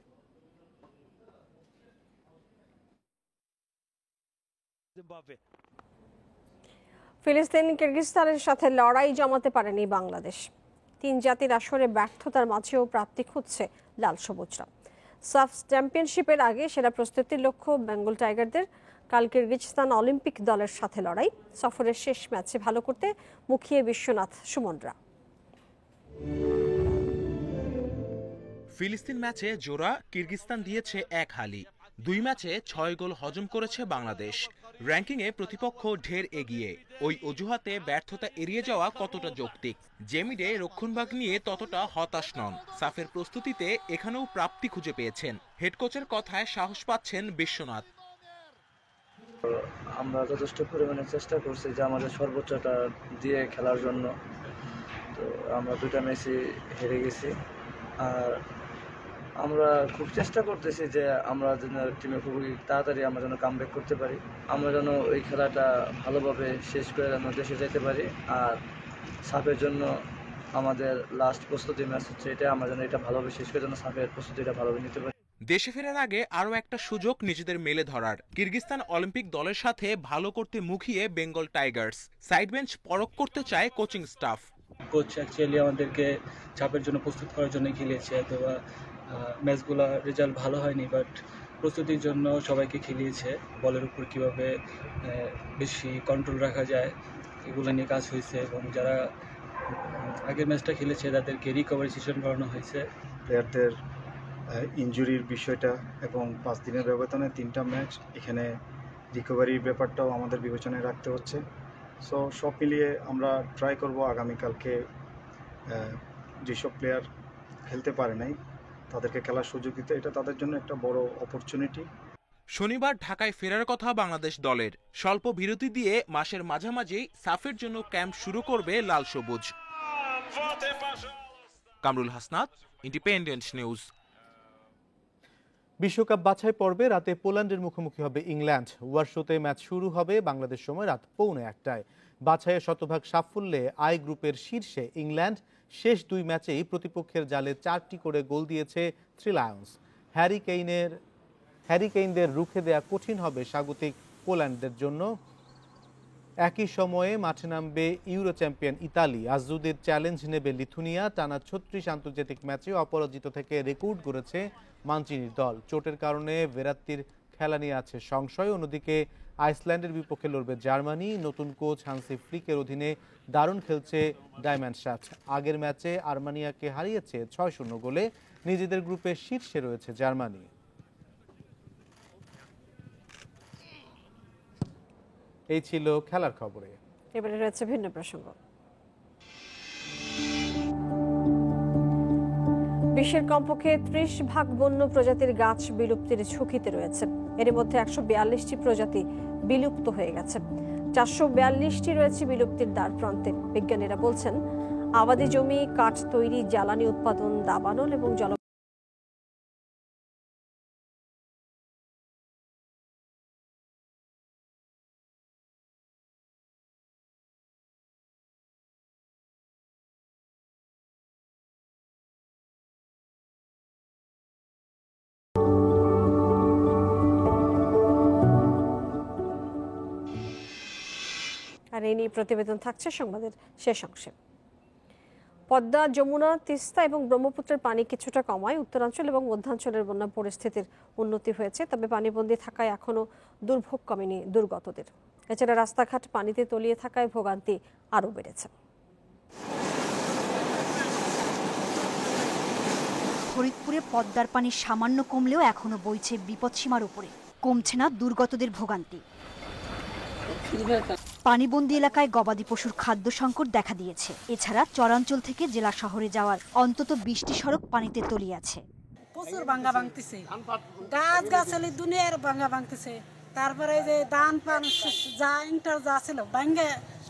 ফিলিস্তিন কিরগিজস্তানের সাথে লড়াই জমাতে পারেনি বাংলাদেশ। 3 জাতির আসরে ব্যর্থতার মাঝেও প্রাপ্তি খুঁজছে লাল সবুজরা। সাফ চ্যাম্পিয়নশিপের আগে সেরা প্রস্তুতির লক্ষ্য বেঙ্গল টাইগারদের। কাল কিরগিজস্তান অলিম্পিক দলের সাথে লড়াই। সফরের শেষ ম্যাচে ভালো করতে মুখিয়ে বিশ্বনাথ সুমনরা। ফিলিস্তিন ম্যাচে জোড়া কিরগিজস্তান দিয়েছে 1 হালি। 2 ম্যাচে 6 গোল হজম করেছে বাংলাদেশ। র্যাঙ্কিংয়ে প্রতিপক্ষ ঢের এগিয়ে। ওই অজুহাতে ব্যর্থতা এড়িয়ে যাওয়া কতটা যৌক্তিক? জেমিডে রক্ষণভাগ নিয়ে ততটা হতাশ নন। সাফের প্রস্তুতিতে এখানেও প্রাপ্তি খুঁজে পেয়েছেন। হেড কোচের কথায় সাহস পাচ্ছেন বিশ্বনাথ। আমরা যথেষ্ট পরিমাণে চেষ্টা করছি যে আমাদের সর্বোচ্চটা দিয়ে খেলার জন্য। তো আমরা 2টা ম্যাচই হেরে গেছি। আর আমরা খুব চেষ্টা করতেছি যে আমরা যেন টিমে খুবই তাড়াতাড়ি আমরা যেন কামব্যাক করতে পারি। আমরা যেন ওই খেলাটা ভালোভাবে শেষ করে যেন দেশে যেতে পারি। আর সাফের জন্য আমাদের লাস্ট প্রস্তুতি ম্যাচ হচ্ছে এটা, আমরা যেন এটা ভালোভাবে শেষ করে যেন সাফের প্রস্তুতিটা ভালোভাবে নিতে পারি। দেশে ফেরার আগে আরও একটা সুযোগ নিজেদের মেলে ধরার। কিরগিজস্তান অলিম্পিক দলের সাথে ভালো করতে মুখিয়ে বেঙ্গল টাইগার্স। সাইড বেঞ্চ পরখ করতে চায় কোচিং স্টাফ। কোচ অ্যাকচুয়ালি আমাদেরকে চাপের জন্য প্রস্তুত করার জন্য খেলিয়েছে, অথবা ম্যাচগুলো রেজাল্ট ভালো হয়নি, বাট প্রস্তুতির জন্য সবাইকে খেলিয়েছে। বলের উপর কীভাবে বেশি কন্ট্রোল রাখা যায় এগুলো নিয়ে কাজ হয়েছে, এবং যারা আগের ম্যাচটা খেলেছে তাদেরকে রিকভারি সেশন করানো হয়েছে। প্লেয়ারদের ইনজুরির বিষয়টা এবং 5 দিনের ব্যবধানে 3টা ম্যাচ, এখানে রিকভারির ব্যাপারটাও আমাদের বিবেচনায় রাখতে হচ্ছে। সো সব মিলিয়ে আমরা ট্রাই করব আগামীকালকে যেসব প্লেয়ার খেলতে পারে নাই তাদেরকে খেলার সুযোগ দিতে। এটা তাদের জন্য একটা বড় অপরচুনিটি। শনিবার ঢাকায় ফেরার কথা বাংলাদেশ দলের। স্বল্প বিরতি দিয়ে মাসের মাঝামাঝি সাফের জন্য ক্যাম্প শুরু করবে লাল সবুজ। Kamrul Hasnat, independent news. বিশ্বকাপ বাছাই পর্বে রাতে পোল্যান্ডের মুখোমুখি হবে ইংল্যান্ড। ওয়ারশোতে ম্যাচ শুরু হবে বাংলাদেশ সময় রাত 1:45। বাছাইয়ে শতভাগ সাফল্যে আই গ্রুপের শীর্ষে ইংল্যান্ড। শেষ 2 ম্যাচেই প্রতিপক্ষের জালে 4টি করে গোল দিয়েছে 3 লায়ন্স। হ্যারি কেইনদের রুখে দেয়া কঠিন হবে স্বাগতিক পোল্যান্ডের জন্য। একই সময়ে মাঠে নামবে ইউরো চ্যাম্পিয়ন ইতালি। আজুদের চ্যালেঞ্জ নেবে লিথুনিয়া। টানা 36 আন্তর্জাতিক ম্যাচে অপরাজিত থেকে রেকর্ড করেছে মানচিনির দল। চোটের কারণে ভেরাত্তির খেলা নিয়ে আছে সংশয়। অন্যদিকে আইসল্যান্ডের বিপক্ষে লড়বে জার্মানি। নতুন কোচ হান্সি ফ্লিকের অধীনে দারুণ খেলছে ডায়মন্ডশাফট। আগের ম্যাচে আর্মেনিয়াকে হারিয়েছে 6-0 গোলে। নিজেদের গ্রুপে শীর্ষে রয়েছে জার্মানি। এই ছিল খেলার খবরে। এবারে রয়েছে ভিন্ন প্রসঙ্গ। বিশ্বের কমপক্ষে 30% বন্য প্রজাতির গাছ বিলুপ্তির ঝুঁকিতে রয়েছে। এর মধ্যে 142টি প্রজাতি বিলুপ্ত হয়ে গেছে। 442টি রয়েছে বিলুপ্তির দ্বার প্রান্তে। বিজ্ঞানীরা বলছেন আবাদি জমি, কাঠ তৈরি, জ্বালানি উৎপাদন, দাবানল এবং জল আর এই নিয়ে প্রতিবেদন থাকছে সংবাদের শেষ অংশে। পদ্মা, যমুনা, তিস্তা এবং ব্রহ্মপুত্রের পানি কিছুটা কমায় উত্তরাঞ্চল এবং মধ্যাঞ্চলের বন্যা পরিস্থিতির উন্নতি হয়েছে, তবে পানিবন্দী থাকায় এখনও দুর্ভোগ কমেনি দুর্গতদের। এছাড়া রাস্তাঘাট পানিতে তলিয়ে থাকায় ভোগান্তি আরও বেড়েছে। ফরিদপুরে পদ্মার পানি সামান্য কমলেও এখনো বইছে বিপদসীমার উপরে। কমছে না দুর্গতদের ভোগান্তি। পানিবন্দী এলাকায় গবাদি পশুর খাদ্য সংকট দেখা দিয়েছে। এছাড়া চরাঞ্চল থেকে জেলা শহরে যাওয়ার অন্তত 20টি সড়ক পানিতে তলিয়ে আছে। প্রচুর ভাঙ্গা ভাঙতেছে, গাছ গাছালি দুনিয়ার ভাঙ্গা ভাঙতেছে। তারপরে যে ধান পান যা ইন্টার যা ছিল ভাঙ্গে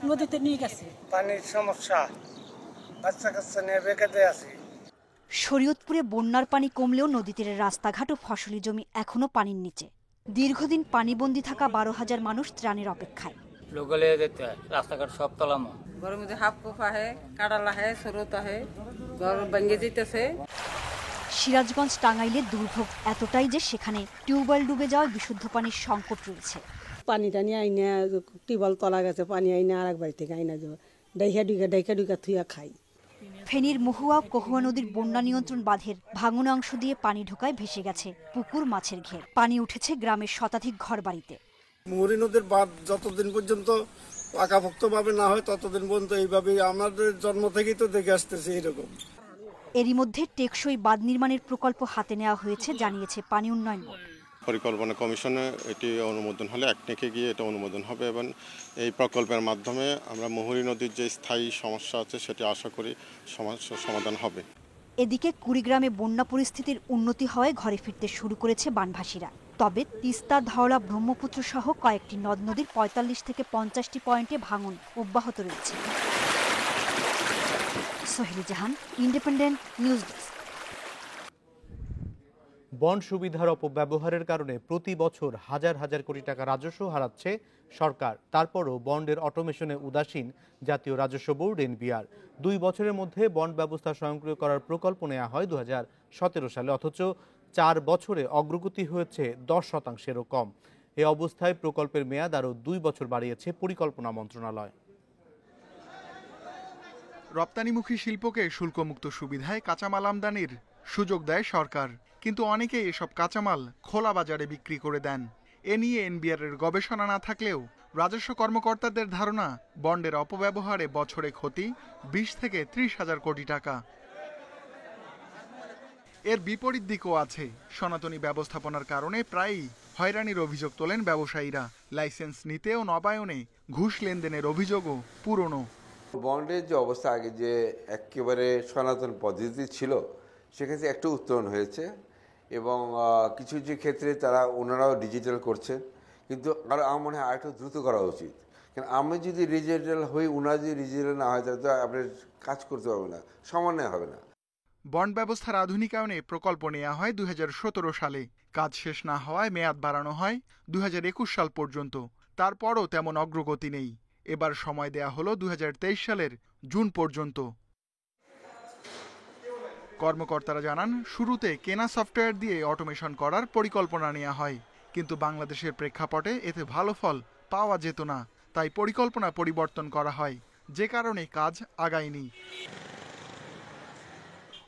নদীতে নিয়ে গেছে। পানির সমস্যা, বাচ্চা কাচ্চা নিয়ে বেকাতে আছে। শরীয়তপুরে বন্যার পানি কমলেও নদী তীরের রাস্তাঘাট ও ফসলি জমি এখনো পানির নিচে। দীর্ঘদিন পানিবন্দী থাকা 12,000 মানুষ ত্রাণের অপেক্ষায়। লোকালে যেতে রাস্তাঘাট সব তলামো, ঘরের মধ্যে হাফ কোপ আহে, কাঁড়াল আহে, স্রোত আহে, ঘর ভেঙে যেতেছে। সিরাজগঞ্জ টাঙ্গাইলে দুর্ভোগ এতটাই যে সেখানে টিউবওয়েল ডুবে যাওয়ায় বিশুদ্ধ পানির সংকট রয়েছে। পানি টানি আইনা টিউবওয়েল তলা গেছে, পানি আইনা আর এক বাড়ি থেকে আইনা যাওয়া ডাইকা ডুইকা থুইয়া খাই। ফেনীর মহুয়া কহুয়া নদীর বন্যা নিয়ন্ত্রণ বাঁধের ভাঙন অংশ দিয়ে পানি ঢোকায় ভেসে গেছে পুকুর, মাছের ঘের। পানি উঠেছে গ্রামের শতাধিক ঘর বাড়িতে। মুহুরী নদীর বাঁধ যতদিন পর্যন্ত পাকাপোক্তভাবে না হয় ততদিন পর্যন্ত এইভাবে আমাদের জন্ম থেকেই তো দেখে আসতেছে এরকম। এরই মধ্যে টেকসই বাঁধ নির্মাণের প্রকল্প হাতে নেওয়া হয়েছে জানিয়েছে পানি উন্নয়ন বোর্ড। পরিকল্পনা কমিশনে এটি অনুমোদন হলে একনেকে গিয়ে এটা অনুমোদন হবে এবং এই প্রকল্পের মাধ্যমে আমরা মুহুরী নদীর যে স্থায়ী সমস্যা আছে সেটি আশা করি সমস্যার সমাধান হবে। এদিকে কুড়িগ্রামে বন্যা পরিস্থিতির উন্নতি হওয়ায় ঘরে ফিরতে শুরু করেছে বানভাসীরা। তবে তিস্তা, ধওলা, ব্রহ্মপুত্র সহ কয়েকটি নদ নদীর 45 থেকে 50টি পয়েন্টে ভাঙন অব্যাহত রয়েছে। সোহেলি জাহান, ইন্ডিপেন্ডেন্ট নিউজ ডেস্ক। বন্ড সুবিধার অপব্যবহারের কারণে প্রতি বছর হাজার হাজার কোটি টাকা রাজস্ব হারাচ্ছে সরকার। তারপরও বন্ডের অটোমেশনে উদাসীন জাতীয় রাজস্ব বোর্ড এনবিআর। 2 বছরের মধ্যে বন্ড ব্যবস্থা স্বয়ংক্রিয় করার প্রকল্প নেওয়া হয় 2017 সালে, অথচ 4 বছরে অগ্রগতি হয়েছে 10%-এরও কম। এ অবস্থায় প্রকল্পের মেয়াদ আরও 2 বছর বাড়িয়েছে পরিকল্পনা মন্ত্রণালয়। রপ্তানিমুখী শিল্পকে শুল্কমুক্ত সুবিধায় কাঁচামাল আমদানির সুযোগ দেয় সরকার, কিন্তু অনেকেই এসব কাঁচামাল খোলা বাজারে বিক্রি করে দেন। এ নিয়ে এনবিআরের গবেষণা না থাকলেও রাজস্ব কর্মকর্তাদের ধারণা বন্ডের অপব্যবহারে বছরে ক্ষতি 20 থেকে 30 হাজার কোটি টাকা। এর বিপরীত দিকও আছে। সনাতনী ব্যবস্থাপনার কারণে প্রায়ই হয়রানির অভিযোগ তোলেন ব্যবসায়ীরা। লাইসেন্স নিতে ও নবায়নে ঘুষ লেনদেনের অভিযোগও পুরনো। বন্ডের যে অবস্থা আগে যে একেবারে সনাতন পদ্ধতি ছিল সেক্ষেত্রে একটু উত্তরণ হয়েছে এবং কিছু কিছু ক্ষেত্রে ওনারাও ডিজিটাল করছে, কিন্তু আর আমার মনে হয় আরেকটু দ্রুত করা উচিত। কারণ আমি যদি ডিজিটাল হই, ওনারা যদি ডিজিটাল না হয় তাহলে তো আপনার কাজ করতে পারবে না, সমন্বয় হবে না। বন্ড ব্যবস্থার আধুনিকায়নে প্রকল্প নেওয়া হয় 2017 সালে। কাজ শেষ না হওয়ায় মেয়াদ বাড়ানো হয় 2021 সাল পর্যন্ত। তারপরও তেমন অগ্রগতি নেই। এবার সময় দেয়া হলো 2023 সালের জুন পর্যন্ত। কর্মকর্তারা জানান, শুরুতে কেনা সফটওয়্যার দিয়ে অটোমেশন করার পরিকল্পনা নেওয়া হয়, কিন্তু বাংলাদেশের প্রেক্ষাপটে এতে ভালো ফল পাওয়া যেত না। তাই পরিকল্পনা পরিবর্তন করা হয়, যে কারণে কাজ আগায়নি।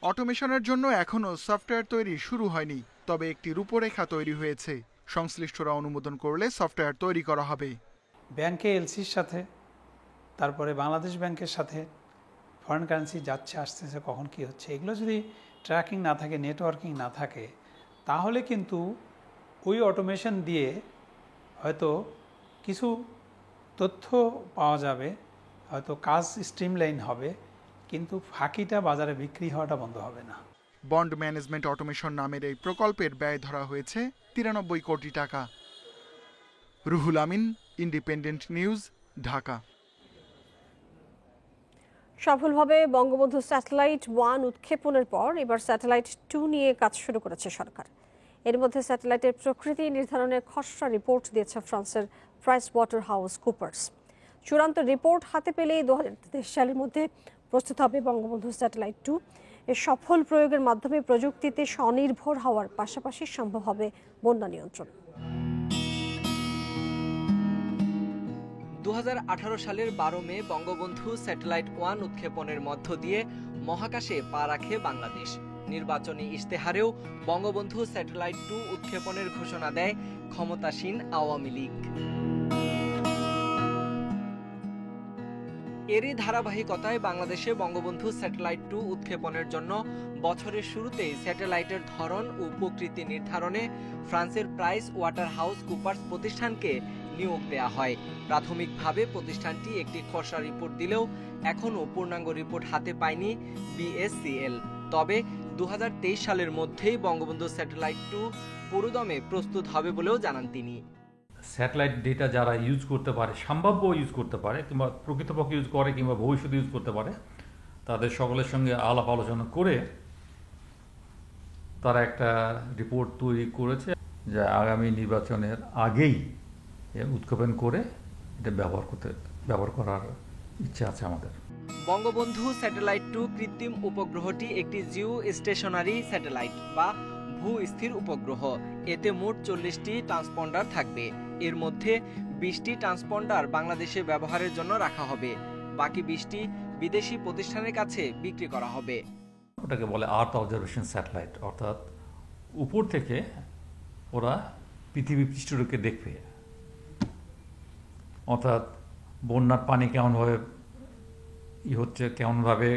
অটোমেশনের জন্য এখনও সফটওয়্যার তৈরি শুরু হয়নি, তবে একটি রূপরেখা তৈরি হয়েছে। সংশ্লিষ্টরা অনুমোদন করলে সফটওয়্যার তৈরি করা হবে। ব্যাংকে এলসির সাথে, তারপরে বাংলাদেশ ব্যাংকের সাথে ফরেন কারেন্সি যাচ্ছে আসতেছে, কখন কি হচ্ছে, এগুলো যদি ট্র্যাকিং না থাকে, নেটওয়ার্কিং না থাকে, তাহলে কিন্তু ওই অটোমেশন দিয়ে হয়তো কিছু তথ্য পাওয়া যাবে, হয়তো কাজ স্ট্রিমলাইন হবে, কিন্তু ফাঁকিটা বাজারে বিক্রি হওয়াটা বন্ধ হবে না। বন্ড ম্যানেজমেন্ট অটোমেশন নামের এই প্রকল্পের ব্যয় ধরা হয়েছে 93 কোটি টাকা। Ruhul Amin, independent news, Dhaka. সফলভাবে বঙ্গবন্ধু স্যাটেলাইট 1 উৎক্ষেপণের পর এবার স্যাটেলাইট 2 নিয়ে কাজ শুরু করেছে সরকার। এর মধ্যে স্যাটেলাইটের প্রকৃতি নির্ধারণের খসড়া রিপোর্ট দিয়েছে ফ্রান্সের প্রাইসওয়াটারহাউসকুপার্স। চূড়ান্ত রিপোর্ট হাতে পেলেই 2023 সালের মধ্যে প্রস্তুত হবে বঙ্গবন্ধু স্যাটেলাইট 2। এর সফল প্রয়োগের মাধ্যমে প্রযুক্তিতে স্বনির্ভর হওয়ার পাশাপাশি সম্ভব হবে বন্যা নিয়ন্ত্রণ। 2018 সালের 12 মে বঙ্গবন্ধু স্যাটেলাইট 1 উৎক্ষেপণের মধ্য দিয়ে মহাকাশে পা রাখে বাংলাদেশ। নির্বাচনী ইশতেহারেও বঙ্গবন্ধু স্যাটেলাইট 2 উৎক্ষেপণের ঘোষণা দেয় ক্ষমতাসীন আওয়ামী লীগ। এরই ধারাবাহিকতায় বাংলাদেশে বঙ্গবন্ধু স্যাটেলাইট 2 উৎক্ষেপণের জন্য বছরের শুরুতেই স্যাটেলাইটের ধরন ও প্রকৃতি নির্ধারণে ফ্রান্সের প্রাইসওয়াটারহাউসকুপার্স প্রতিষ্ঠানকে নিয়োগ দেয়া হয়। প্রাথমিকভাবে প্রতিষ্ঠানটি একটি খসড়া রিপোর্ট দিলেও এখনও পূর্ণাঙ্গ রিপোর্ট হাতে পায়নি বিএসসিএল। তবে 2023 সালের মধ্যেই বঙ্গবন্ধু স্যাটেলাইট 2 পুরোদমে প্রস্তুত হবে বলেও জানান তিনি। স্যাটেলাইট ডেটা যারা ইউজ করতে পারে, সম্ভাব্য ইউজ করতে পারে, কিংবা প্রকৃতপক্ষে ইউজ করে, কিংবা ভবিষ্যতে ইউজ করতে পারে, তাদের সকলের সঙ্গে আলাপ আলোচনা করে তারা একটা রিপোর্ট তৈরি করেছে যে আগামী নির্বাচনের আগেই উৎক্ষেপণ করে এটা ব্যবহার করার ইচ্ছা আছে আমাদের। বঙ্গবন্ধু স্যাটেলাইট 2 কৃত্রিম উপগ্রহটি একটি জিও স্টেশনারি স্যাটেলাইট বা ভূস্থির উপগ্রহ। এতে মোট 40টি ট্রান্সপন্ডার থাকবে। এর মধ্যে 20টি ট্রান্সপন্ডার বাংলাদেশে ব্যবহারের জন্য রাখা হবে, বাকি 20টি বিদেশি প্রতিষ্ঠানের কাছে বিক্রি করা হবে। ওটাকে বলে আর্থ অবজারভেশন স্যাটেলাইট, অর্থাৎ উপর থেকে ওরা পৃথিবী পৃষ্ঠটাকে দেখবে, অর্থাৎ বন্যার পানি কেমনভাবে হচ্ছে, কেমনভাবে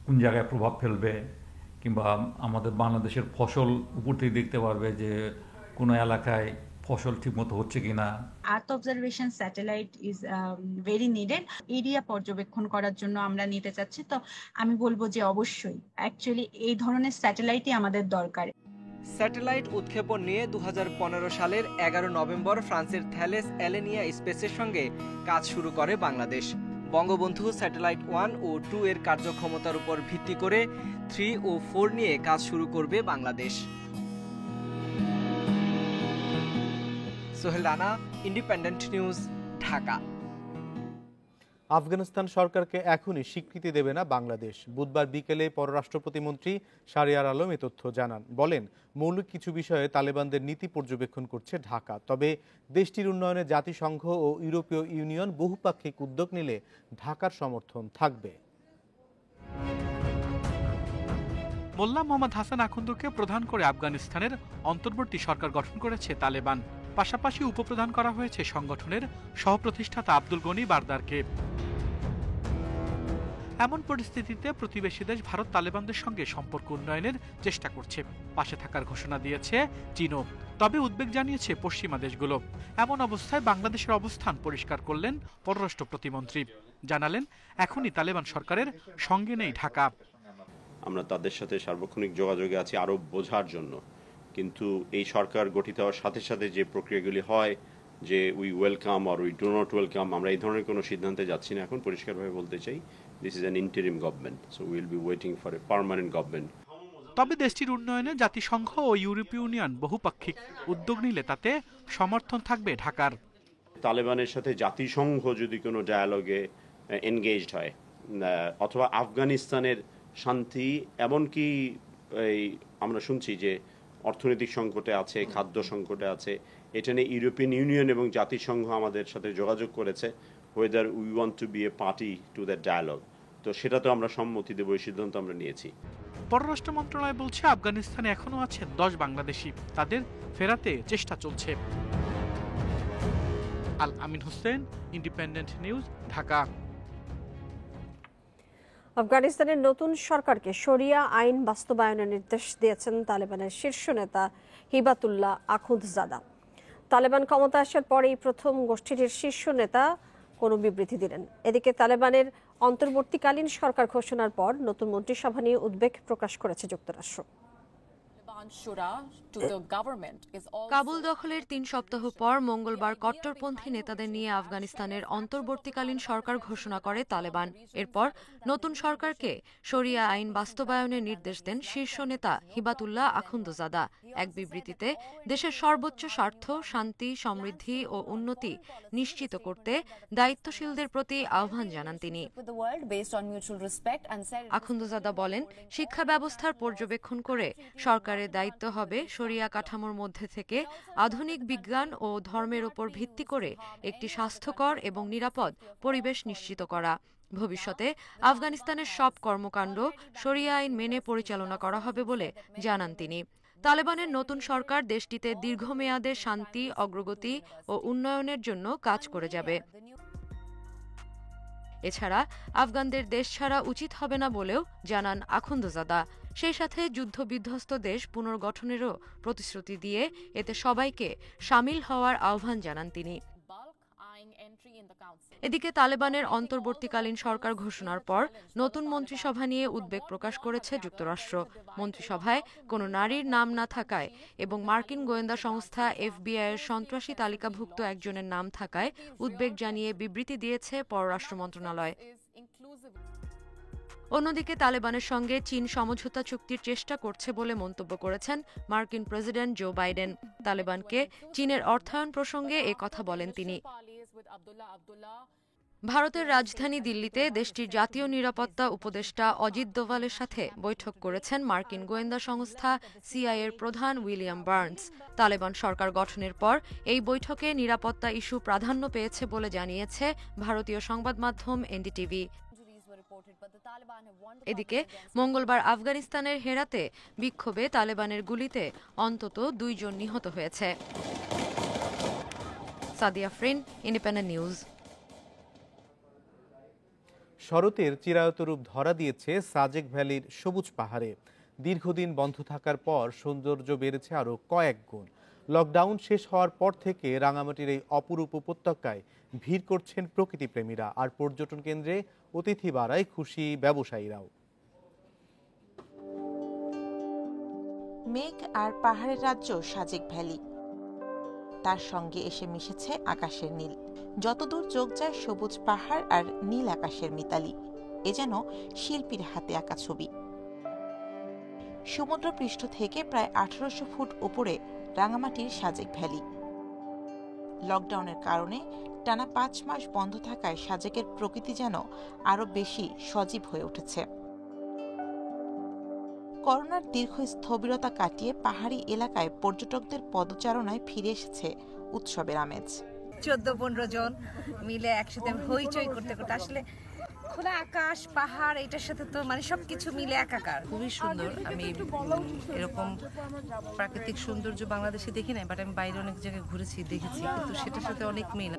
কোন জায়গায় প্রভাব ফেলবে, কিংবা আমাদের বাংলাদেশের ফসল উপর থেকে দেখতে পারবে যে কোনো এলাকায় ফসল ঠিকমতো হচ্ছে কিনা। Earth observation satellite is very needed. Area পর্যবেক্ষণ করার জন্য আমরা নিতে চাচ্ছি, তো আমি বলবো যে অবশ্যই অ্যাকচুয়ালি এই ধরনের স্যাটেলাইটই আমাদের দরকার। স্যাটেলাইট উৎক্ষেপণ নিয়ে 2015 সালের 11 নভেম্বর ফ্রান্সের থ্যালেস অ্যালেনিয়া স্পেসের সঙ্গে কাজ শুরু করে বাংলাদেশ। বঙ্গবন্ধু স্যাটেলাইট 1 ও 2 এর কার্যক্ষমতার উপর ভিত্তি করে 3 ও 4 নিয়ে কাজ শুরু করবে বাংলাদেশ। Sohel Rana, independent news, Dhaka. আফগানিস্তান সরকারকে এখনই স্বীকৃতি দেবে না বাংলাদেশ। বুধবার বিকেলে পররাষ্ট্র প্রতিমন্ত্রী শাহরিয়ার আলম এ তথ্য জানান। বলেন, মৌলিক কিছু বিষয়ে তালেবানদের নীতি পর্যবেক্ষণ করছে ঢাকা, তবে দেশটির উন্নয়নে জাতিসংঘ ও ইউরোপীয় ইউনিয়ন বহুপাক্ষিক উদ্যোগ নিলে ঢাকার সমর্থন থাকবে। মোল্লা মোহাম্মদ হাসান আখুন্দকে প্রধান করে আফগানিস্তানের অন্তর্বর্তী সরকার গঠন করেছে তালেবান। পাশাপাশি উপপ্রধান করা হয়েছে সংগঠনের সহপ্রতিষ্ঠাতা আব্দুল গনি বারদারকে। এমন পরিস্থিতিতে প্রতিবেশী দেশ ভারত তালেবানদের সঙ্গে সম্পর্ক উন্নয়নের চেষ্টা করছে, পাশে থাকার ঘোষণা দিয়েছে চীনও। তবে উদ্বেগ জানিয়েছে পশ্চিমা দেশগুলো। এমন অবস্থায় বাংলাদেশের অবস্থান পরিষ্কার করলেন পররাষ্ট্র প্রতিমন্ত্রী। জানালেন, এখনই তালেবান সরকারের সঙ্গে নেই ঢাকা। আমরা তাদের সাথে সার্বক্ষণিক যোগাযোগে আছি আরো বোঝার জন্য, কিন্তু এই সরকার গঠিত হওয়ার সাথে সাথে যে প্রক্রিয়াগুলি হয় যে we welcome or we do not welcome, আমরা এই ধরনের কোনো সিদ্ধান্তে যাচ্ছি না। এখন পরিষ্কারভাবে বলতে চাই, this is an interim government, so will be waiting for a permanent government. তবে দেশটির উন্নয়নে জাতিসংঘ ও ইউরোপীয় ইউনিয়ন বহুপাক্ষিক উদ্যোগ নিলে তাতে সমর্থন থাকবে ঢাকার। তালেবানের সাথে জাতিসংঘ যদি কোনো ডায়ালগে এনগেজড হয়, অথবা আফগানিস্তানের শান্তি, এমনকি এই আমরা শুনছি যে অর্থনৈতিক সংকটে আছে, খাদ্য সংকটে আছে, এটা নিয়ে ইউরোপিয়ান ইউনিয়ন এবং জাতিসংঘ আমাদের সাথে যোগাযোগ করেছে, whether we want to be a party to that dialogue, তো সেটা তো আমরা সম্মতি দেব, এই সিদ্ধান্ত আমরা নিয়েছি। পররাষ্ট্র মন্ত্রণালয় বলছে, আফগানিস্তানে এখনো আছেন 10 বাংলাদেশি, তাদের ফেরাতে চেষ্টা চলছে। আল আমিন হোসেন, ইন্ডিপেন্ডেন্ট নিউজ, ঢাকা। আফগানিস্তানের নতুন সরকারকে শরিয়া আইন বাস্তবায়নের নির্দেশ দিয়েছেন তালেবানের শীর্ষ নেতা হিবাতুল্লাহ আখুন্দজাদা। তালেবান ক্ষমতা আসার পরেই প্রথম গোষ্ঠীটির শীর্ষ নেতা কোনো বিবৃতি দিলেন। এদিকে তালেবানের অন্তর্বর্তীকালীন সরকার ঘোষণার পর নতুন মন্ত্রিসভা নিয়ে উদ্বেগ প্রকাশ করেছে যুক্তরাষ্ট্র। কাবুল দখলের 3 সপ্তাহ পর মঙ্গলবার কট্টরপন্থী নেতাদের নিয়ে আফগানিস্তানের অন্তর্বর্তীকালীন সরকার ঘোষণা করে তালেবান। এরপর নতুন সরকারকে শরিয়া আইন বাস্তবায়নের নির্দেশ দেন শীর্ষ নেতা হিবাতুল্লাহ আখুন্দজাদা। এক বিবৃতিতে দেশের সর্বোচ্চ স্বার্থ, শান্তি, সমৃদ্ধি ও উন্নতি নিশ্চিত করতে দায়িত্বশীলদের প্রতি আহ্বান জানান তিনি। আখুন্দজাদা বলেন, শিক্ষা ব্যবস্থার পর্যবেক্ষণ করে সরকারের দায়িত্ব হবে শরিয়া কাঠামোর মধ্যে থেকে আধুনিক বিজ্ঞান ও ধর্মের উপর ভিত্তি করে একটি স্বাস্থ্যকর এবং নিরাপদ পরিবেশ নিশ্চিত করা। ভবিষ্যতে আফগানিস্তানের সব কর্মকাণ্ড শরিয়া আইন মেনে পরিচালনা করা হবে বলে জানান তিনি। তালেবানের নতুন সরকার দেশটিতে দীর্ঘমেয়াদে শান্তি, অগ্রগতি ও উন্নয়নের জন্য কাজ করে যাবে। এছাড়া আফগানদের দেশ ছাড়া উচিত হবে না বলেও জানান আখুন্দজাদা। সেই সাথে যুদ্ধবিধ্বস্ত দেশ পুনর্গঠনেরও প্রতিশ্রুতি দিয়ে এতে সবাইকে শামিল হওয়ার আহ্বান জানান তিনি। এদিকে তালেবানের অন্তর্বর্তীকালীন সরকার ঘোষণার পর নতুন মন্ত্রিসভা নিয়ে উদ্বেগ প্রকাশ করেছে যুক্তরাষ্ট্র। মন্ত্রিসভায় কোনো নারীর নাম না থাকায় এবং মার্কিন গোয়েন্দা সংস্থা FBI-এর সন্ত্রাসী তালিকাভুক্ত একজনের নাম থাকায় উদ্বেগ জানিয়ে বিবৃতি দিয়েছে পররাষ্ট্র মন্ত্রণালয়। অন্যদিকে তালেবানের সঙ্গে চীন সমঝোতা চুক্তির চেষ্টা করছে বলে মন্তব্য করেছেন মার্কিন প্রেসিডেন্ট জো বাইডেন। তালেবানকে চীনের অর্থায়ন প্রসঙ্গে এ কথা বলেন তিনি। ভারতের রাজধানী দিল্লিতে দেশটির জাতীয় নিরাপত্তা উপদেষ্টা অজিত দোভালের সাথে বৈঠক করেছেন মার্কিন গোয়েন্দা সংস্থা সিআইএর প্রধান উইলিয়াম বার্নস। তালেবান সরকার গঠনের পর এই বৈঠকে নিরাপত্তা ইস্যু প্রাধান্য পেয়েছে বলে জানিয়েছে ভারতীয় সংবাদ মাধ্যম এনডিটিভি। এদিকে মঙ্গলবার আফগানিস্তানের হেরাতে বিক্ষোভে তালেবানের গুলিতে অন্তত 2 জন নিহত হয়েছে। Sadia Afrin, independent news. শরতের চিরায়ত রূপ ধরা দিয়েছে সাজেক ভ্যালির সবুজ পাহাড়ে। দীর্ঘদিন বন্ধ থাকার পর সৌন্দর্য বেড়েছে আরও কয়েক গুণ। লকডাউন শেষ হওয়ার পর থেকে রাঙামাটির এই অপরূপ উপত্যকায় ভিড় করছেন প্রকৃতিপ্রেমীরা, আর পর্যটন কেন্দ্রে অতিথি বাড়ায় খুশি ব্যবসায়ীরাও। মেঘ আর পাহাড়ের রাজ্য সাজেক ভ্যালি, তার সঙ্গে এসে মিশেছে আকাশের নীল। যতদূর চোখ যায় সবুজ পাহাড় আর নীল আকাশের মিতালি, এ যেন শিল্পীর হাতে আঁকা ছবি। সমুদ্রপৃষ্ঠ থেকে প্রায় 1800 ফুট উপরে রাঙামাটির সাজেক ভ্যালি। লকডাউনের কারণে টানা 5 মাস বন্ধ থাকায় সাজেকের প্রকৃতি যেন আরো বেশি সজীব হয়ে উঠেছে। করোনার দীর্ঘ স্থবিরতা কাটিয়ে পাহাড়ি এলাকায় পর্যটকদের পদচারণায় ফিরে এসেছে উৎসবের আমেজ। 14-15 জন মিলে একসাথে হইচই করতে করতে, আসলে খোলা আকাশ পাহাড় এটার সাথে তো মানে সবকিছু মিলে একাকার, খুবই সুন্দর। আমি এরকম প্রাকৃতিক সৌন্দর্য বাংলাদেশে দেখি নাই, বাট আমি বাইরে অনেক জায়গায় ঘুরেছি, দেখেছি, কিন্তু সেটার সাথে অনেক মিল।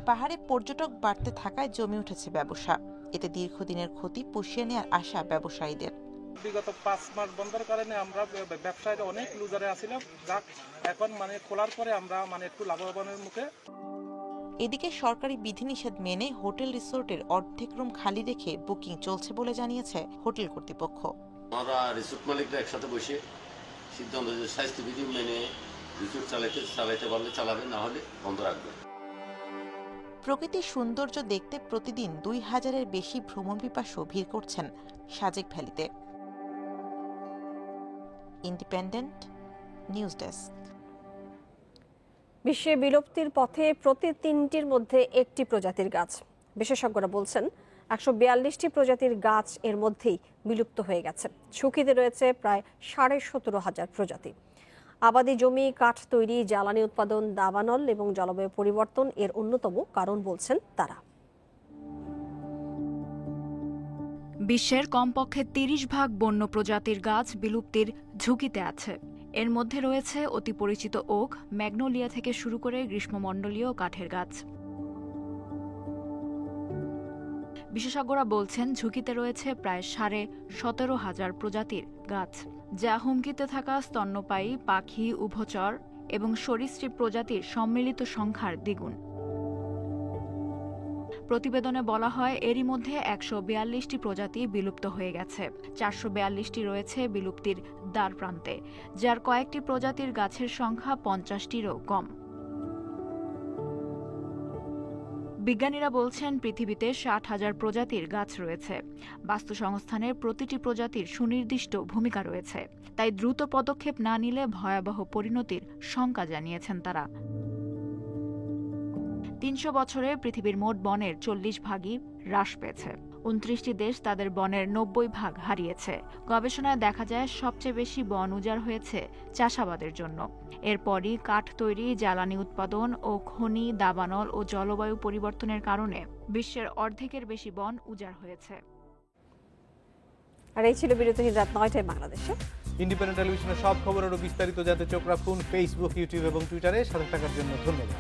পাহাড়ে পর্যটক বাড়তে থাকায় জমে উঠেছে ব্যবসা, এতে দীর্ঘদিনের ক্ষতি পুষিয়ে নেওয়ার আশা ব্যবসায়ীদের। বিগত 5 মাস বন্ধের কারণে আমরা ব্যবসায়ীরা অনেক লুজারে আছিলাম, যাক এখন মানে খোলার পরে আমরা মানে একটু লাভবানের মুখে। এদিকে সরকারি বিধিনিষেধ মেনে হোটেল রিসোর্টের অর্ধেক রুম খালি রেখে বুকিং চলছে বলে জানিয়েছে হোটেল কর্তৃপক্ষ। আমরা রিসোর্ট মালিকরা একসাথে বসে সিদ্ধান্ত যে স্বাস্থ্যবিধি মেনে রিসোর্ট চালাইতে পারলে চালাবে, না হলে বন্ধ রাখবে। প্রকৃতির সৌন্দর্য দেখতে প্রতিদিন 2000-এর বেশি ভ্রমণ পিপাসু ভিড় করছেন সাজেক ভ্যালিতে। Independent news desk. বিশ্বে বিলুপ্তির পথে প্রতি 3টির মধ্যে 1টি প্রজাতির গাছ। বিশেষজ্ঞরা বলছেন 142টি প্রজাতির গাছ এর মধ্যেই বিলুপ্ত হয়ে গেছে। ঝুঁকিতে রয়েছে প্রায় 17,500 প্রজাতি। আবাদি জমি, কাঠ তৈরি, জ্বালানি উৎপাদন, দাবানল এবং জলবায়ু পরিবর্তন এর অন্যতম কারণ বলছেন তারা। বিশ্বের কমপক্ষে 30% বন্য প্রজাতির গাছ বিলুপ্তির ঝুঁকিতে আছে। এর মধ্যে রয়েছে অতি পরিচিত ওক, ম্যাগনোলিয়া থেকে শুরু করে গ্রীষ্মমণ্ডলীয় কাঠের গাছ। বিশেষজ্ঞরা বলছেন ঝুঁকিতে রয়েছে প্রায় 17,500 প্রজাতির গাছ, যা হুমকিতে থাকা স্তন্যপায়ী, পাখি, উভচর এবং সরীসৃপ প্রজাতির সম্মিলিত সংখ্যার দ্বিগুণ। প্রতিবেদনে বলা হয় এরই মধ্যে 142টি প্রজাতি বিলুপ্ত হয়ে গেছে, 442টি রয়েছে বিলুপ্তির দ্বারপ্রান্তে, যার কয়েকটি প্রজাতির গাছের সংখ্যা 50টিরও কম। বিজ্ঞানীরা বলছেন পৃথিবীতে 60,000 প্রজাতির গাছ রয়েছে। বাস্তুসংস্থানের প্রতিটি প্রজাতির সুনির্দিষ্ট ভূমিকা রয়েছে, তাই দ্রুত পদক্ষেপ না নিলে ভয়াবহ পরিণতির শঙ্কা জানিয়েছেন তারা। 300 বছরে পৃথিবীর মোট বনের 40 ভাগই হ্রাস পেয়েছে। 29টি দেশ তাদের বনের 90 ভাগ হারিয়েছে। গবেষণায় দেখা যায় সবচেয়ে বেশি বন উজাড় হয়েছে চাষাবাদের জন্য। এরপরই কাঠ তৈরি, জ্বালানি উৎপাদন ও খনি, দাবানল ও জলবায়ু পরিবর্তনের কারণে বিশ্বের অর্ধেকের বেশি বন উজাড় হয়েছে। আর এই ছিল বিরতিহীন রাত 9টায় বাংলাদেশে। ইন্ডিপেন্ডেন্ট টেলিভিশনের সব খবর আরও বিস্তারিত জানতে চোখ রাখুন ফেসবুক, ইউটিউব এবং টুইটারে। সাথে থাকার জন্য ধন্যবাদ।